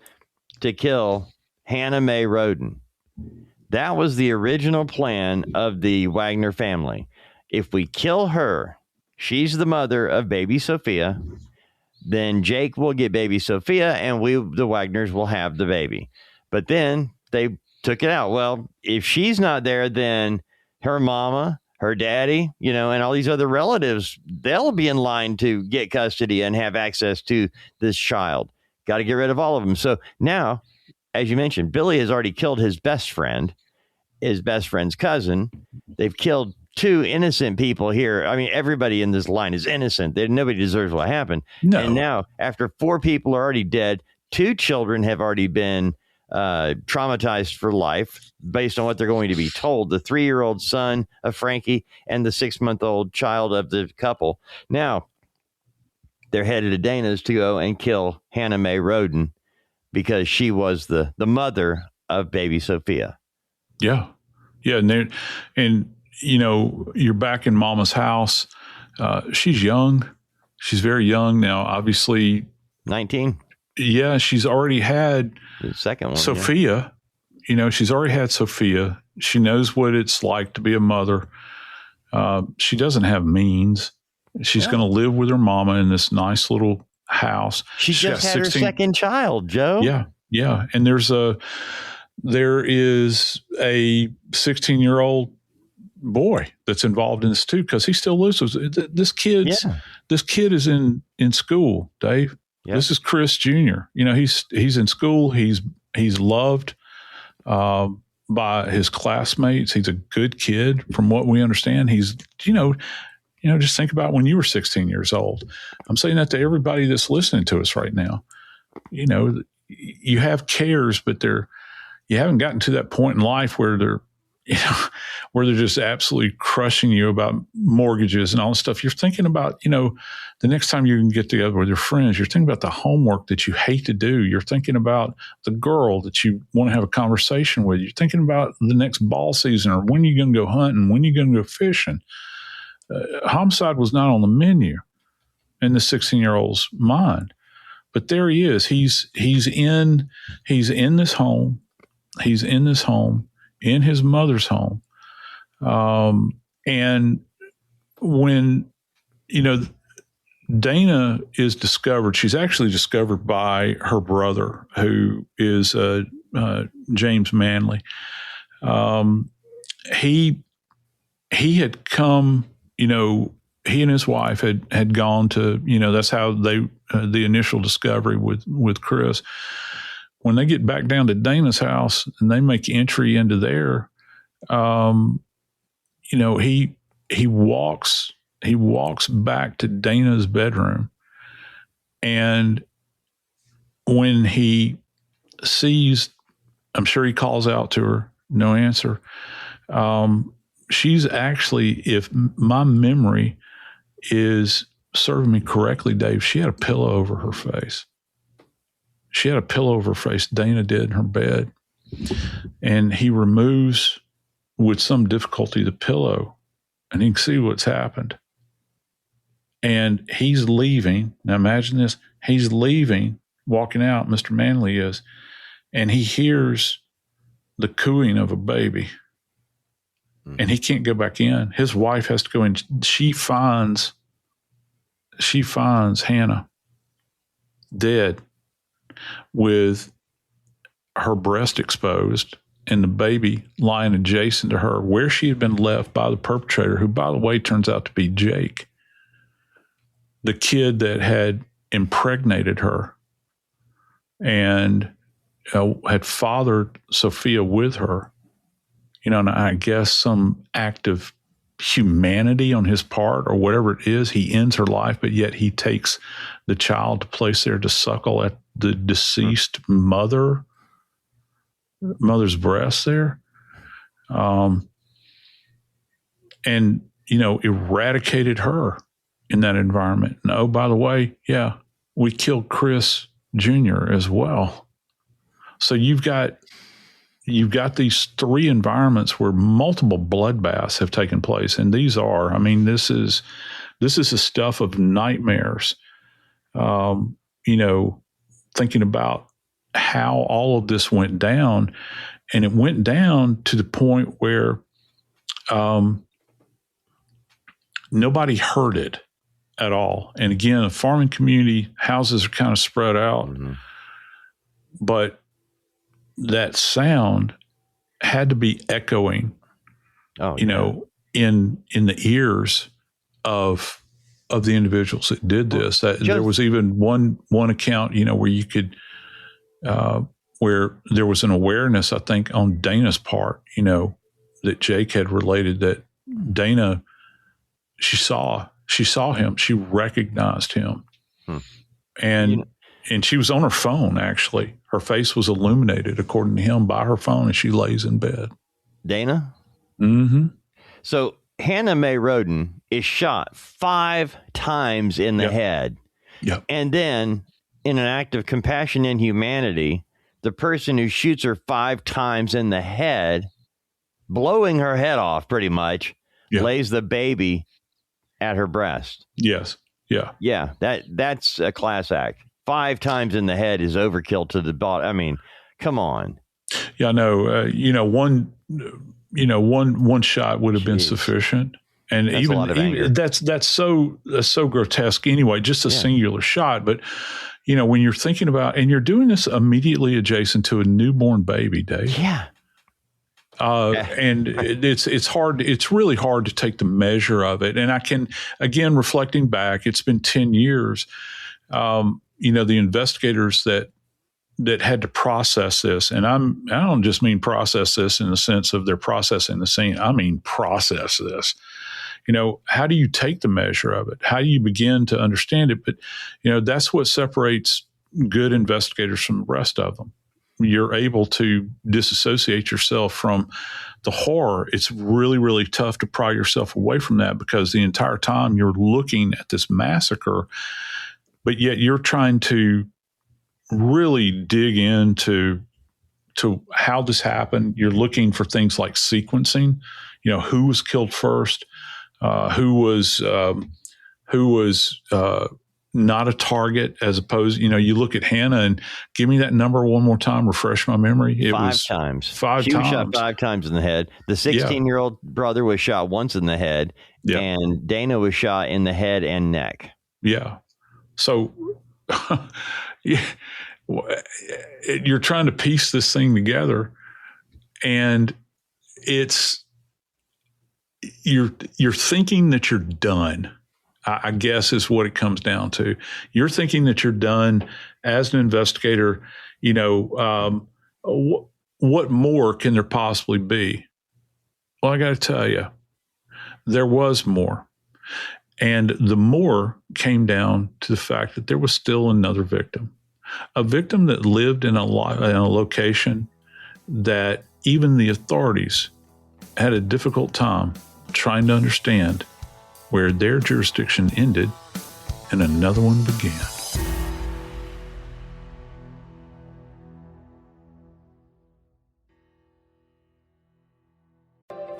to kill Hannah Mae Rhoden. That was the original plan of the Wagner family. If we kill her, she's the mother of baby Sophia, then Jake will get baby Sophia and the Wagners will have the baby. But then they took it out. Well, if she's not there, then her mama, her daddy, and all these other relatives, they'll be in line to get custody and have access to this child. Got to get rid of all of them. So now, as you mentioned, Billy has already killed his best friend, his best friend's cousin. They've killed two innocent people here. I mean, everybody in this line is innocent. Nobody deserves what happened. No. And now, after 4 people are already dead, 2 children have already been traumatized for life based on what they're going to be told. The 3-year-old son of Frankie and the 6-month-old child of the couple. Now, they're headed to Dana's to go and kill Hannah Mae Rhoden because she was the mother of baby Sophia. Yeah. Yeah. And you're back in Mama's house. She's young. She's very young now, obviously. 19. Yeah. She's already had the second one, Sophia. Yeah. She's already had Sophia. She knows what it's like to be a mother. She doesn't have means. She's going to live with her mama in this nice little house. She just had her second child, Joe. Yeah. Yeah. And there is a 16-year-old boy that's involved in this too, because he still lives with this kid. This kid is in school, Dave. Yep. This is Chris Jr. He's in school. He's loved by his classmates. He's a good kid, from what we understand. He's just think about when you were 16 years old. I'm saying that to everybody that's listening to us right now. You have cares, but you haven't gotten to that point in life where they're just absolutely crushing you about mortgages and all this stuff. You're thinking about, the next time you can get together with your friends, you're thinking about the homework that you hate to do. You're thinking about the girl that you want to have a conversation with. You're thinking about the next ball season, or when you're going to go hunting, when you're going to go fishing. Homicide was not on the menu in the 16-year-old's mind, but there he is. He's in this home. He's in this home, in his mother's home. And when, Dana is discovered, she's actually discovered by her brother, who is James Manley. He he had come, he and his wife had gone to, that's how they, the initial discovery with Chris. When they get back down to Dana's house and they make entry into there, he walks back to Dana's bedroom. And when he sees, I'm sure he calls out to her, no answer. She's actually, if my memory is serving me correctly, Dave, she had a pillow over her face. She had a pillow over her face, Dana did, in her bed. And he removes, with some difficulty, the pillow, and you can see what's happened. And he's leaving. Now imagine this. He's leaving, walking out, Mr. Manley is, and he hears the cooing of a baby. And he can't go back in. His wife has to go in. She finds Hannah dead with her breast exposed and the baby lying adjacent to her, where she had been left by the perpetrator, who, by the way, turns out to be Jake, the kid that had impregnated her and had fathered Sophia with her. And I guess some act of humanity on his part or whatever it is, he ends her life, but yet he takes the child to place there to suckle at the deceased mother's breast there. And, eradicated her in that environment. And, oh, by the way, yeah, we killed Chris Jr. as well. So you've got these three environments where multiple bloodbaths have taken place. And these are, this is the stuff of nightmares. Thinking about how all of this went down, and it went down to the point where nobody heard it at all. And again, a farming community, houses are kind of spread out, but that sound had to be echoing, in the ears of the individuals that did this. There was even one account, where you could, where there was an awareness, I think, on Dana's part, that Jake had related that Dana, she saw him, she recognized him, and she was on her phone. Actually, her face was illuminated, according to him, by her phone, and she lays in bed. Dana. Mm-hmm. So Hannah Mae Rhoden is shot 5 times in the head. Yep. And then, in an act of compassion and humanity, the person who shoots her 5 times in the head, blowing her head off pretty much, lays the baby at her breast. Yes. Yeah. Yeah. That's a class act. 5 times in the head is overkill to the bottom. Come on. Yeah, no. One shot would have been sufficient, and that's even that's so grotesque anyway. Just a singular shot, but when you're thinking about, and you're doing this immediately adjacent to a newborn baby, Dave. Yeah. And it's hard. It's really hard to take the measure of it. And I can, again, reflecting back, it's been 10 years. The investigators that had to process this, and I don't just mean process this in the sense of they're processing the scene. I mean process this. How do you take the measure of it? How do you begin to understand it? But that's what separates good investigators from the rest of them. You're able to disassociate yourself from the horror. It's really, really tough to pry yourself away from that, because the entire time you're looking at this massacre, but yet you're trying to really dig into how this happened. You're looking for things like sequencing, who was killed first, who was not a target, as opposed, you look at Hannah, and give me that number one more time, refresh my memory. It 5 was times. 5 she times. was shot 5 times in the head. The 16-year-old brother was shot once in the head, and Dana was shot in the head and neck. Yeah. So you're trying to piece this thing together, and it's you're thinking that you're done. I guess is what it comes down to. You're thinking that you're done as an investigator. What more can there possibly be? Well, I got to tell you, there was more. And the more came down to the fact that there was still another victim, a victim that lived in a location that even the authorities had a difficult time trying to understand where their jurisdiction ended and another one began.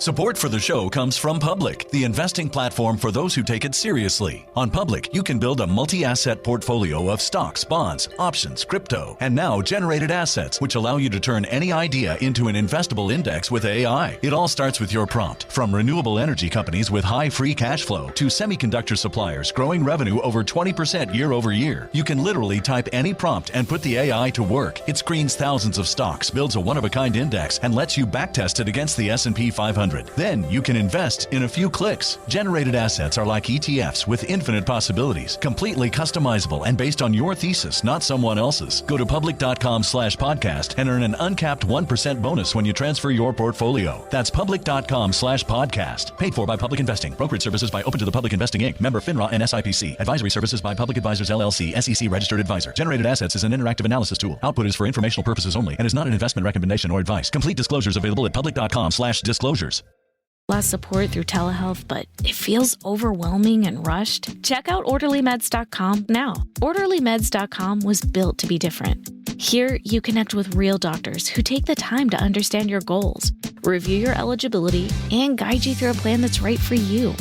Support for the show comes from Public, the investing platform for those who take it seriously. On Public, you can build a multi-asset portfolio of stocks, bonds, options, crypto, and now generated assets, which allow you to turn any idea into an investable index with AI. It all starts with your prompt. From renewable energy companies with high free cash flow to semiconductor suppliers growing revenue over 20% year over year, you can literally type any prompt and put the AI to work. It screens thousands of stocks, builds a one-of-a-kind index, and lets you backtest it against the S&P 500. Then you can invest in a few clicks. Generated assets are like ETFs with infinite possibilities, completely customizable and based on your thesis, not someone else's. Go to public.com/podcast and earn an uncapped 1% bonus when you transfer your portfolio. That's public.com/podcast. Paid for by Public Investing. Brokerage services by Open to the Public Investing Inc. Member FINRA and SIPC. Advisory services by Public Advisors LLC, SEC registered advisor. Generated assets is an interactive analysis tool. Output is for informational purposes only and is not an investment recommendation or advice. Complete disclosures available at public.com/disclosures. Lost support through telehealth, but it feels overwhelming and rushed? Check out orderlymeds.com now. Orderlymeds.com was built to be different. Here, you connect with real doctors who take the time to understand your goals, review your eligibility, and guide you through a plan that's right for you.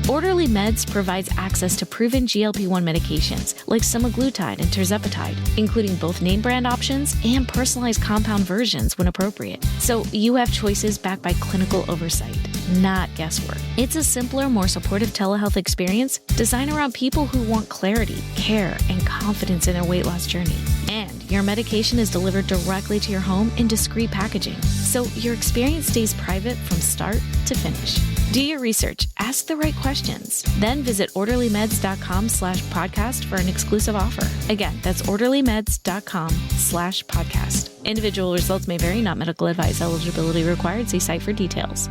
Orderly Meds provides access to proven GLP-1 medications like semaglutide and tirzepatide, including both name brand options and personalized compound versions when appropriate. So you have choices backed by clinical oversight, not guesswork. It's a simpler, more supportive telehealth experience designed around people who want clarity, care, and confidence in their weight loss journey. And your medication is delivered directly to your home in discreet packaging, so your experience stays private from start to finish. Do your research, ask the right questions, then visit orderlymeds.com/podcast for an exclusive offer. Again, that's orderlymeds.com/podcast. Individual results may vary, not medical advice. Eligibility required. See site for details.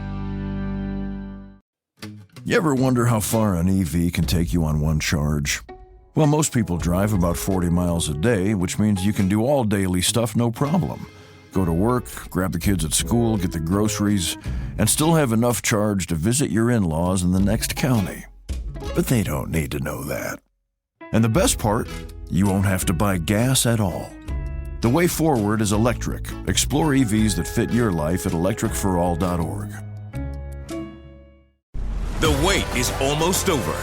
You ever wonder how far an EV can take you on one charge? Well, most people drive about 40 miles a day, which means you can do all daily stuff no problem. Go to work, grab the kids at school, get the groceries, and still have enough charge to visit your in-laws in the next county. But they don't need to know that. And the best part, you won't have to buy gas at all. The way forward is electric. Explore EVs that fit your life at electricforall.org. The wait is almost over.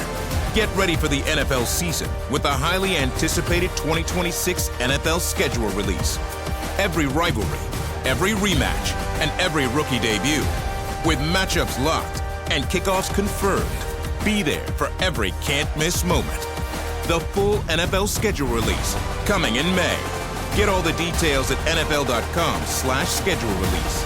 Get ready for the NFL season with the highly anticipated 2026 NFL schedule release. Every rivalry, every rematch, and every rookie debut. With matchups locked and kickoffs confirmed. Be there for every can't-miss moment. The full NFL schedule release, coming in May. Get all the details at nfl.com/schedule release.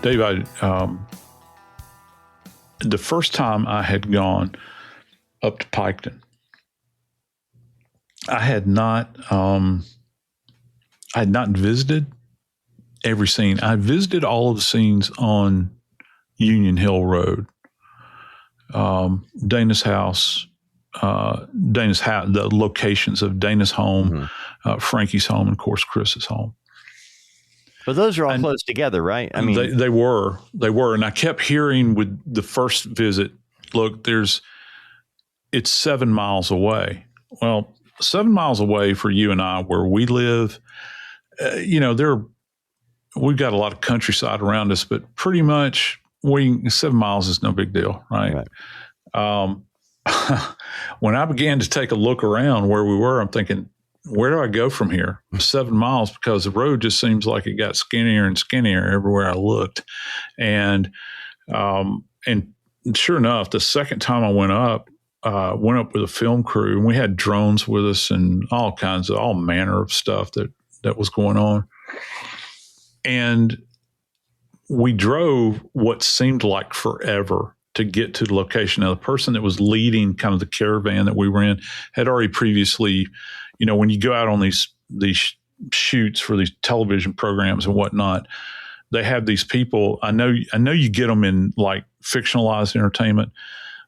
Dave, the first time I had gone up to Piketon, I had not visited every scene. I visited all of the scenes on Union Hill Road, Dana's house, the locations of Dana's home, Frankie's home, and of course Chris's home. But those are all close together, right? I mean, they were, and I kept hearing with the first visit, look, it's 7 miles away. Well, 7 miles away for you and I, where we live, we've got a lot of countryside around us, but pretty much 7 miles is no big deal, right? When I began to take a look around where we were, I'm thinking, where do I go from here? 7 miles, because the road just seems like it got skinnier and skinnier everywhere I looked. And sure enough, the second time I went up, went up with a film crew, and we had drones with us and all manner of stuff that was going on. And we drove what seemed like forever to get to the location. Now, the person that was leading kind of the caravan that we were in had already previously, when you go out on these shoots for these television programs and whatnot, they have these people. I know you get them in like fictionalized entertainment,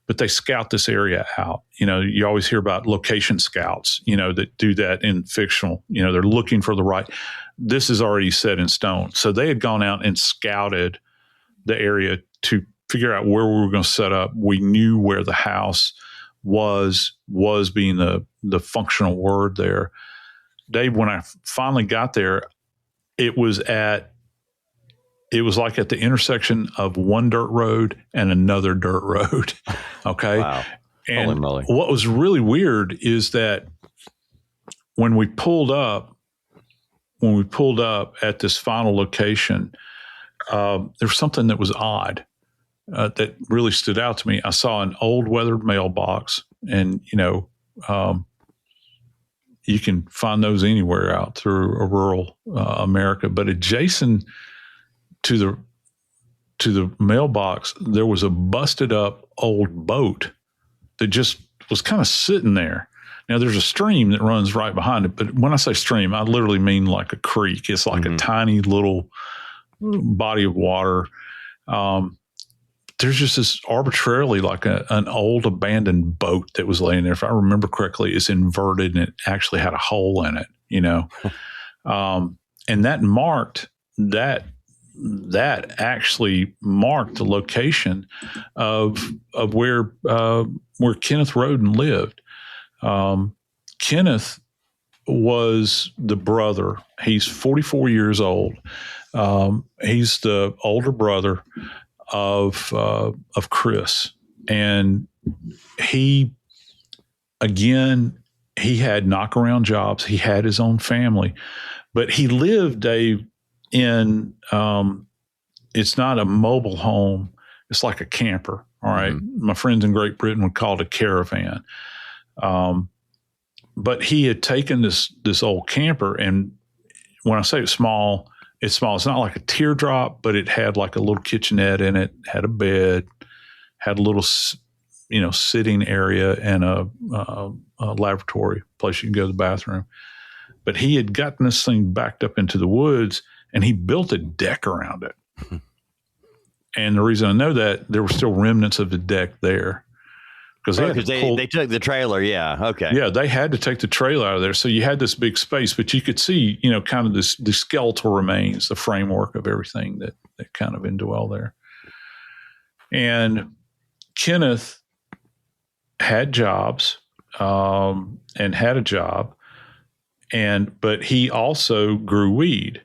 but they scout this area out. You always hear about location scouts, that do that in fictional. They're looking for the right. This is already set in stone. So they had gone out and scouted the area to figure out where we were going to set up. We knew where the house was being the functional word there. Dave, when I finally got there, it was like at the intersection of one dirt road and another dirt road. Okay. Wow. And holy moly. What was really weird is that when we pulled up at this final location, there was something that was odd that really stood out to me. I saw an old weathered mailbox, and you can find those anywhere out through a rural America. But adjacent to the mailbox, there was a busted up old boat that just was kind of sitting there. Now, there's a stream that runs right behind it, but when I say stream, I literally mean like a creek. It's like a tiny little body of water. There's just this arbitrarily like an old abandoned boat that was laying there. If I remember correctly, it's inverted and it actually had a hole in it, and that actually marked the location of where Kenneth Rhoden lived. Kenneth was the brother. He's 44 years old. He's the older brother of Chris, and he had knockaround jobs. He had his own family, but he lived, Dave, in it's not a mobile home. It's like a camper. All right. My friends in Great Britain would call it a caravan. But he had taken this old camper, and when I say it's small. It's not like a teardrop, but it had like a little kitchenette in it, had a bed, had a little, sitting area, and a laboratory place you can go to the bathroom. But he had gotten this thing backed up into the woods, and he built a deck around it. And the reason I know that, there were still remnants of the deck there. Because they took the trailer. Yeah. Okay. Yeah. They had to take the trailer out of there. So you had this big space, but you could see, kind of the skeletal remains, the framework of everything that kind of indwell there. And Kenneth had jobs, and had a job, but he also grew weed.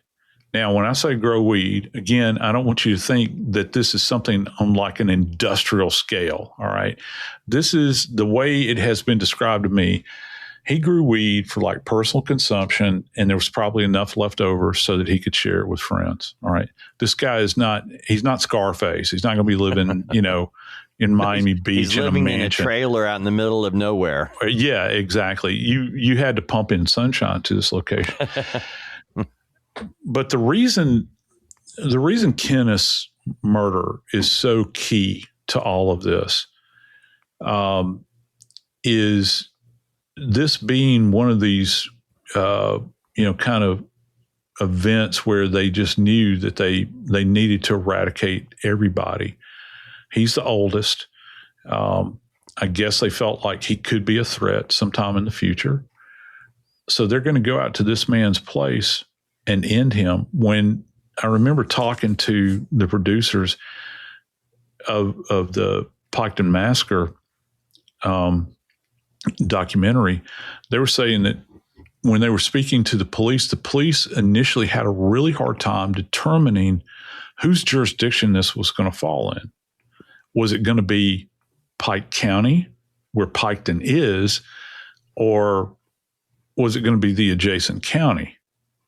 Now, when I say grow weed, again, I don't want you to think that this is something on like an industrial scale, all right? This is the way it has been described to me. He grew weed for like personal consumption, and there was probably enough left over so that he could share it with friends, all right? This guy he's not Scarface. He's not going to be living, in Miami Beach. He's living in a trailer out in the middle of nowhere. Yeah, exactly. You had to pump in sunshine to this location. But the reason Kenneth's murder is so key to all of this is this being one of these, kind of events where they just knew that they needed to eradicate everybody. He's the oldest. I guess they felt like he could be a threat sometime in the future. So they're going to go out to this man's place and end him. When I remember talking to the producers of the Piketon Massacre documentary, they were saying that when they were speaking to the police initially had a really hard time determining whose jurisdiction this was going to fall in. Was it going to be Pike County, where Piketon is, or was it going to be the adjacent county?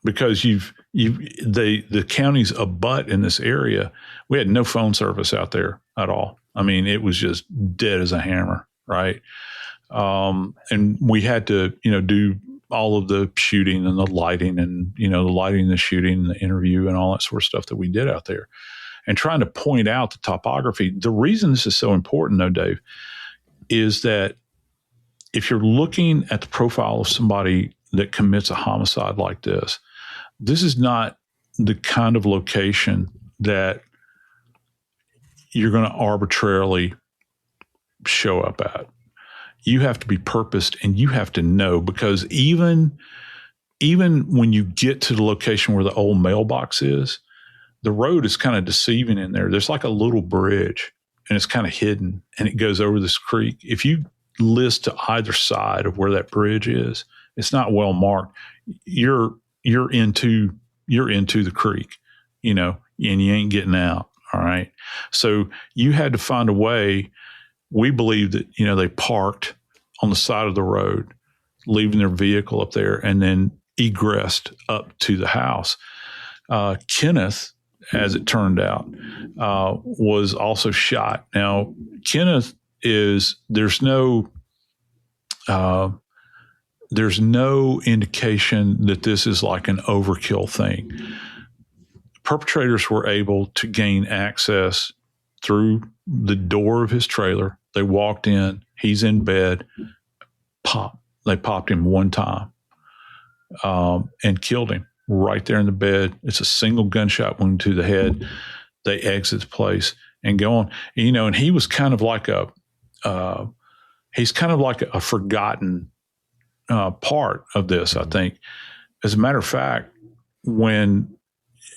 Because the counties abut in this area. We had no phone service out there at all. I mean, it was just dead as a hammer. right? And we had to, do all of the shooting and the lighting and, the lighting, the shooting, the interview and all that sort of stuff that we did out there. And trying to point out the topography. The reason this is so important, though, Dave, is that if you're looking at the profile of somebody that commits a homicide like this is not the kind of location that you're going to arbitrarily show up at. You have to be purposed and you have to know, because even when you get to the location where the old mailbox is, the road is kind of deceiving in there. There's like a little bridge and it's kind of hidden and it goes over this creek. If you list to either side of where that bridge is, it's not well marked. You're into the creek, and you ain't getting out. All right. So you had to find a way. We believe that, they parked on the side of the road, leaving their vehicle up there and then egressed up to the house. Kenneth, as it turned out, was also shot. Now, Kenneth there's no indication that this is like an overkill thing. Perpetrators were able to gain access through the door of his trailer. They walked in, he's in bed, they popped him one time and killed him right there in the bed. It's a single gunshot wound to the head. They exit the place and go on. And he was kind of like a forgotten part of this, I think. As a matter of fact, when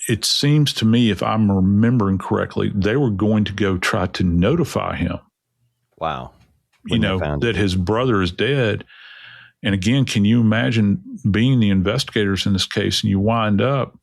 it seems to me, if I'm remembering correctly, they were going to go try to notify him. Wow. That his brother is dead. And again, can you imagine being the investigators in this case and you wind up,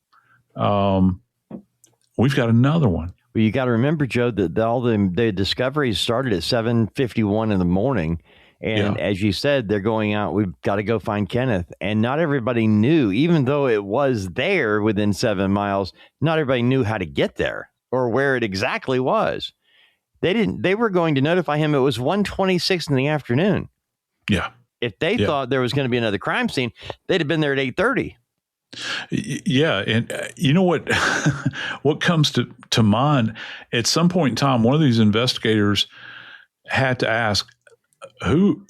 we've got another one. Well, you got to remember, Joe, that all the discoveries started at 7:51 in the morning. And as you said, they're going out, we've got to go find Kenneth. And not everybody knew, even though it was there within 7 miles, not everybody knew how to get there or where it exactly was. They were going to notify him. It was 1:26 in the afternoon. Yeah. If they thought there was going to be another crime scene, they'd have been there at 8:30. Yeah. And you know what, what comes to mind at some point in time, one of these investigators had to ask, who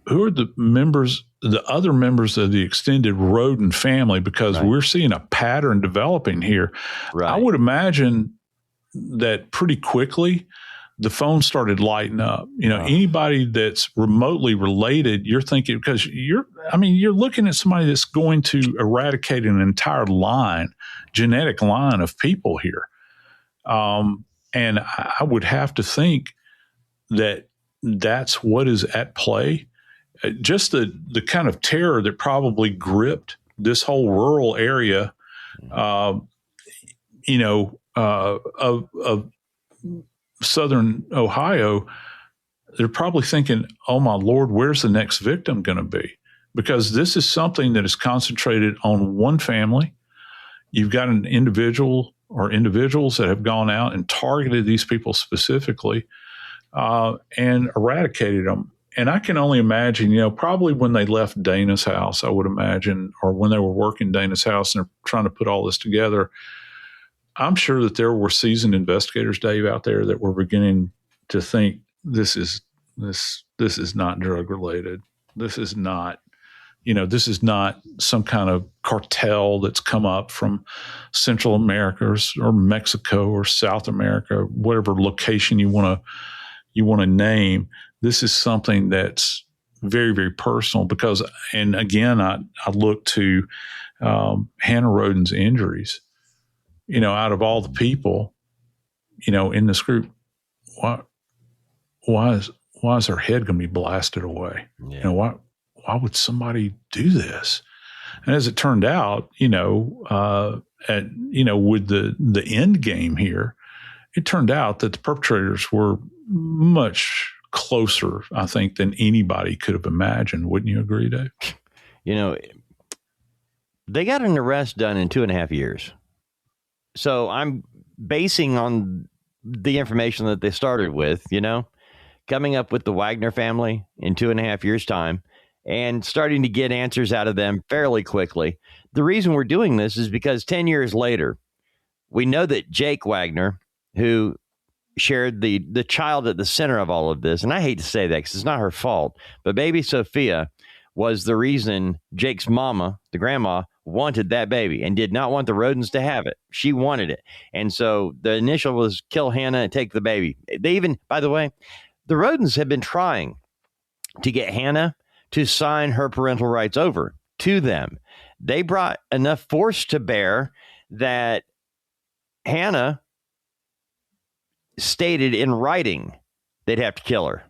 are the other members of the extended Rhoden family? Because we're seeing a pattern developing here. Right. I would imagine that pretty quickly the phone started lighting up. Anybody that's remotely related, you're thinking, because you're looking at somebody that's going to eradicate an entire genetic line of people here. And I would have to think that that's what is at play. Just the kind of terror that probably gripped this whole rural area, of Southern Ohio. They're probably thinking, oh my Lord, where's the next victim going to be? Because this is something that is concentrated on one family. You've got an individual or individuals that have gone out and targeted these people specifically, and eradicated them. And I can only imagine, probably when they left Dana's house, I would imagine, or when they were working Dana's house and they're trying to put all this together, I'm sure that there were seasoned investigators, Dave, out there that were beginning to think this is not drug related. This is not some kind of cartel that's come up from Central America or Mexico or South America, whatever location you want to name. This is something that's very, very personal because, and again, I look to Hannah Rhoden's injuries. Out of all the people, in this group, why is her head going to be blasted away? Yeah. Why would somebody do this? And as it turned out, with the end game here, it turned out that the perpetrators were much closer, I think, than anybody could have imagined. Wouldn't you agree, Dave? They got an arrest done in 2.5 years. So I'm basing on the information that they started with, coming up with the Wagner family in 2.5 years' time and starting to get answers out of them fairly quickly. The reason we're doing this is because 10 years later, we know that Jake Wagner, who shared the child at the center of all of this, and I hate to say that because it's not her fault, but baby Sophia was the reason Jake's mama, the grandma, wanted that baby and did not want the Rhodens to have it. She wanted it. And so the initial was kill Hannah and take the baby. They even, by the way, the Rhodens have been trying to get Hannah to sign her parental rights over to them. They brought enough force to bear that Hannah stated in writing they'd have to kill her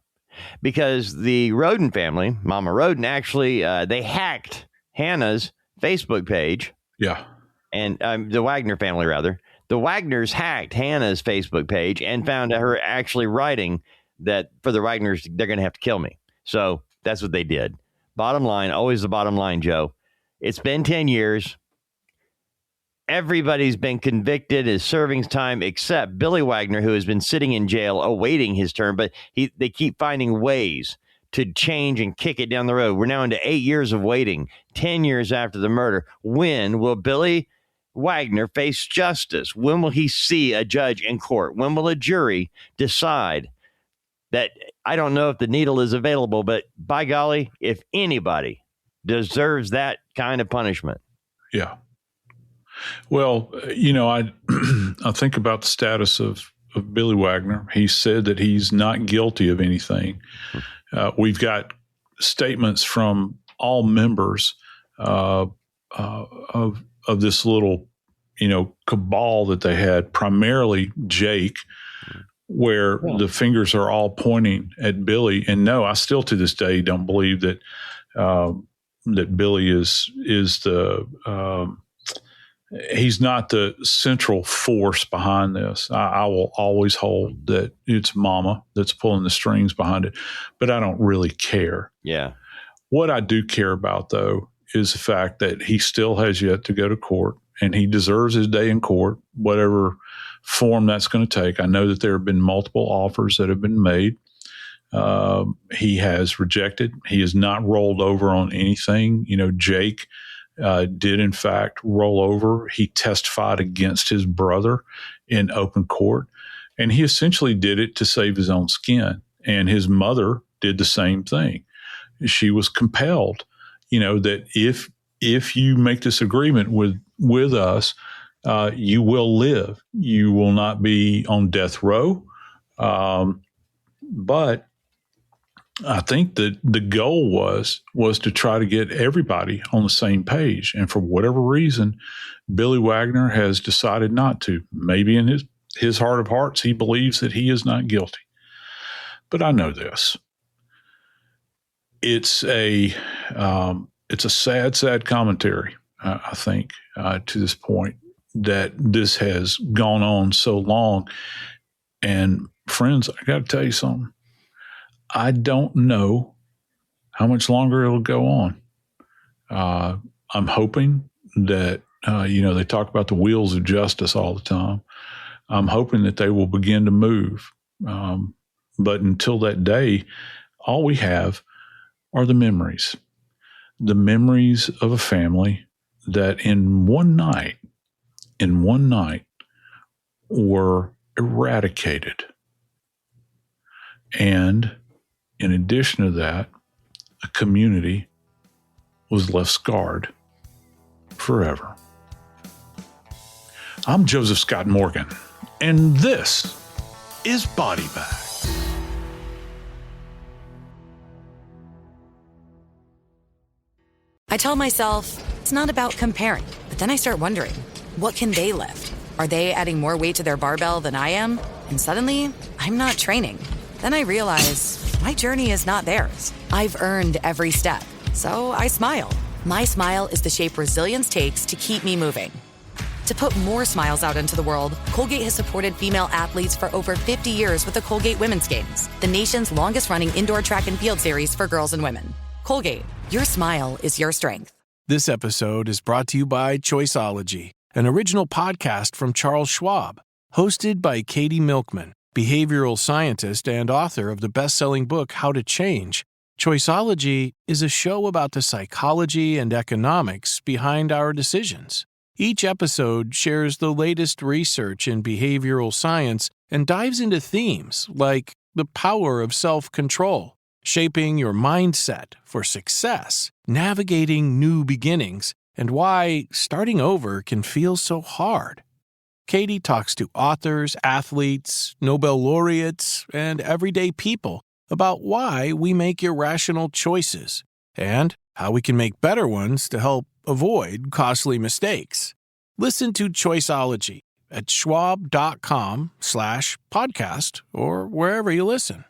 because the Rhoden family, Mama Rhoden, actually, they hacked Hannah's Facebook page. Yeah. And the Wagner family, rather. The Wagners hacked Hannah's Facebook page and found her actually writing that for the Wagners, they're going to have to kill me. So that's what they did. Bottom line, always the bottom line, Joe. It's been 10 years. Everybody's been convicted, is serving time, except Billy Wagner, who has been sitting in jail awaiting his term. But they keep finding ways to change and kick it down the road. We're now into 8 years of waiting, 10 years after the murder. When will Billy Wagner face justice? When will he see a judge in court? When will a jury decide that, I don't know if the needle is available, but by golly, if anybody deserves that kind of punishment? Yeah. Well, I I think about the status of Billy Wagner. He said that he's not guilty of anything. We've got statements from all members of this little, cabal that they had, primarily Jake, where the fingers are all pointing at Billy. And no, I still to this day don't believe that that Billy is the he's not the central force behind this. I will always hold that it's Mama that's pulling the strings behind it, but I don't really care. Yeah. What I do care about, though, is the fact that he still has yet to go to court, and he deserves his day in court, whatever form that's going to take. I know that there have been multiple offers that have been made. He has rejected. He has not rolled over on anything. Jake did in fact roll over. He testified against his brother in open court, and he essentially did it to save his own skin. And his mother did the same thing. She was compelled, that if you make this agreement with us, you will live. You will not be on death row. But I think that the goal was to try to get everybody on the same page. And for whatever reason, Billy Wagner has decided not to. Maybe in his heart of hearts, he believes that he is not guilty. But I know this. It's a sad commentary, I think, to this point, that this has gone on so long. And friends, I got to tell you something. I don't know how much longer it'll go on. I'm hoping that, they talk about the wheels of justice all the time. I'm hoping that they will begin to move. But until that day, all we have are the memories of a family that in one night were eradicated. And in addition to that, a community was left scarred forever. I'm Joseph Scott Morgan, and this is Body Bags. I tell myself it's not about comparing, but then I start wondering, what can they lift? Are they adding more weight to their barbell than I am? And suddenly, I'm not training. Then I realize my journey is not theirs. I've earned every step. So I smile. My smile is the shape resilience takes to keep me moving. To put more smiles out into the world, Colgate has supported female athletes for over 50 years with the Colgate Women's Games, the nation's longest-running indoor track and field series for girls and women. Colgate, your smile is your strength. This episode is brought to you by Choiceology, an original podcast from Charles Schwab, hosted by Katie Milkman. behavioral scientist and author of the best-selling book How to Change. Choiceology is a show about the psychology and economics behind our decisions. Each episode shares the latest research in behavioral science and dives into themes like the power of self-control, shaping your mindset for success, navigating new beginnings, and why starting over can feel so hard. Katie talks to authors, athletes, Nobel laureates, and everyday people about why we make irrational choices and how we can make better ones to help avoid costly mistakes. Listen to Choiceology at schwab.com/podcast or wherever you listen.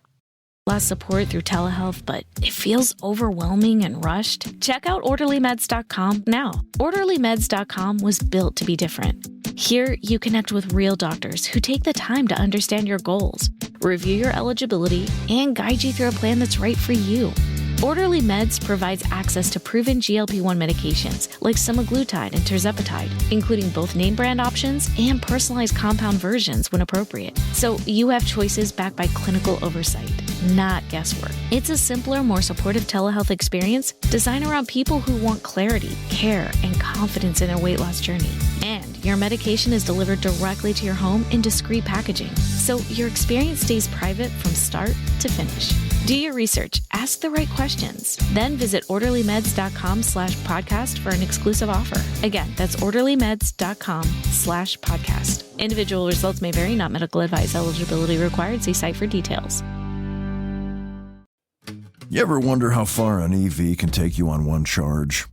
Lost support through telehealth, but it feels overwhelming and rushed? Check out orderlymeds.com now. Orderlymeds.com was built to be different. Here, you connect with real doctors who take the time to understand your goals, review your eligibility, and guide you through a plan that's right for you. Orderly Meds provides access to proven GLP-1 medications like semaglutide and tirzepatide, including both name brand options and personalized compound versions when appropriate. So you have choices backed by clinical oversight, not guesswork. It's a simpler, more supportive telehealth experience designed around people who want clarity, care, and confidence in their weight loss journey. And your medication is delivered directly to your home in discreet packaging, so your experience stays private from start to finish. Do your research, ask the right questions, then visit orderlymeds.com/podcast for an exclusive offer. Again, that's orderlymeds.com/podcast. Individual results may vary, not medical advice. Eligibility required. See site for details. You ever wonder how far an EV can take you on one charge?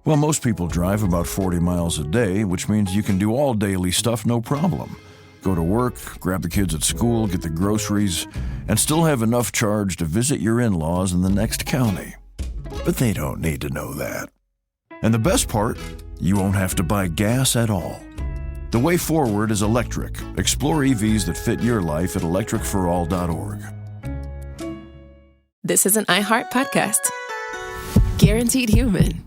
Well, most people drive about 40 miles a day, which means you can do all daily stuff no problem. Go to work, grab the kids at school, get the groceries, and still have enough charge to visit your in-laws in the next county. But they don't need to know that. And the best part, you won't have to buy gas at all. The way forward is electric. Explore EVs that fit your life at electricforall.org. This is an iHeart podcast. Guaranteed human.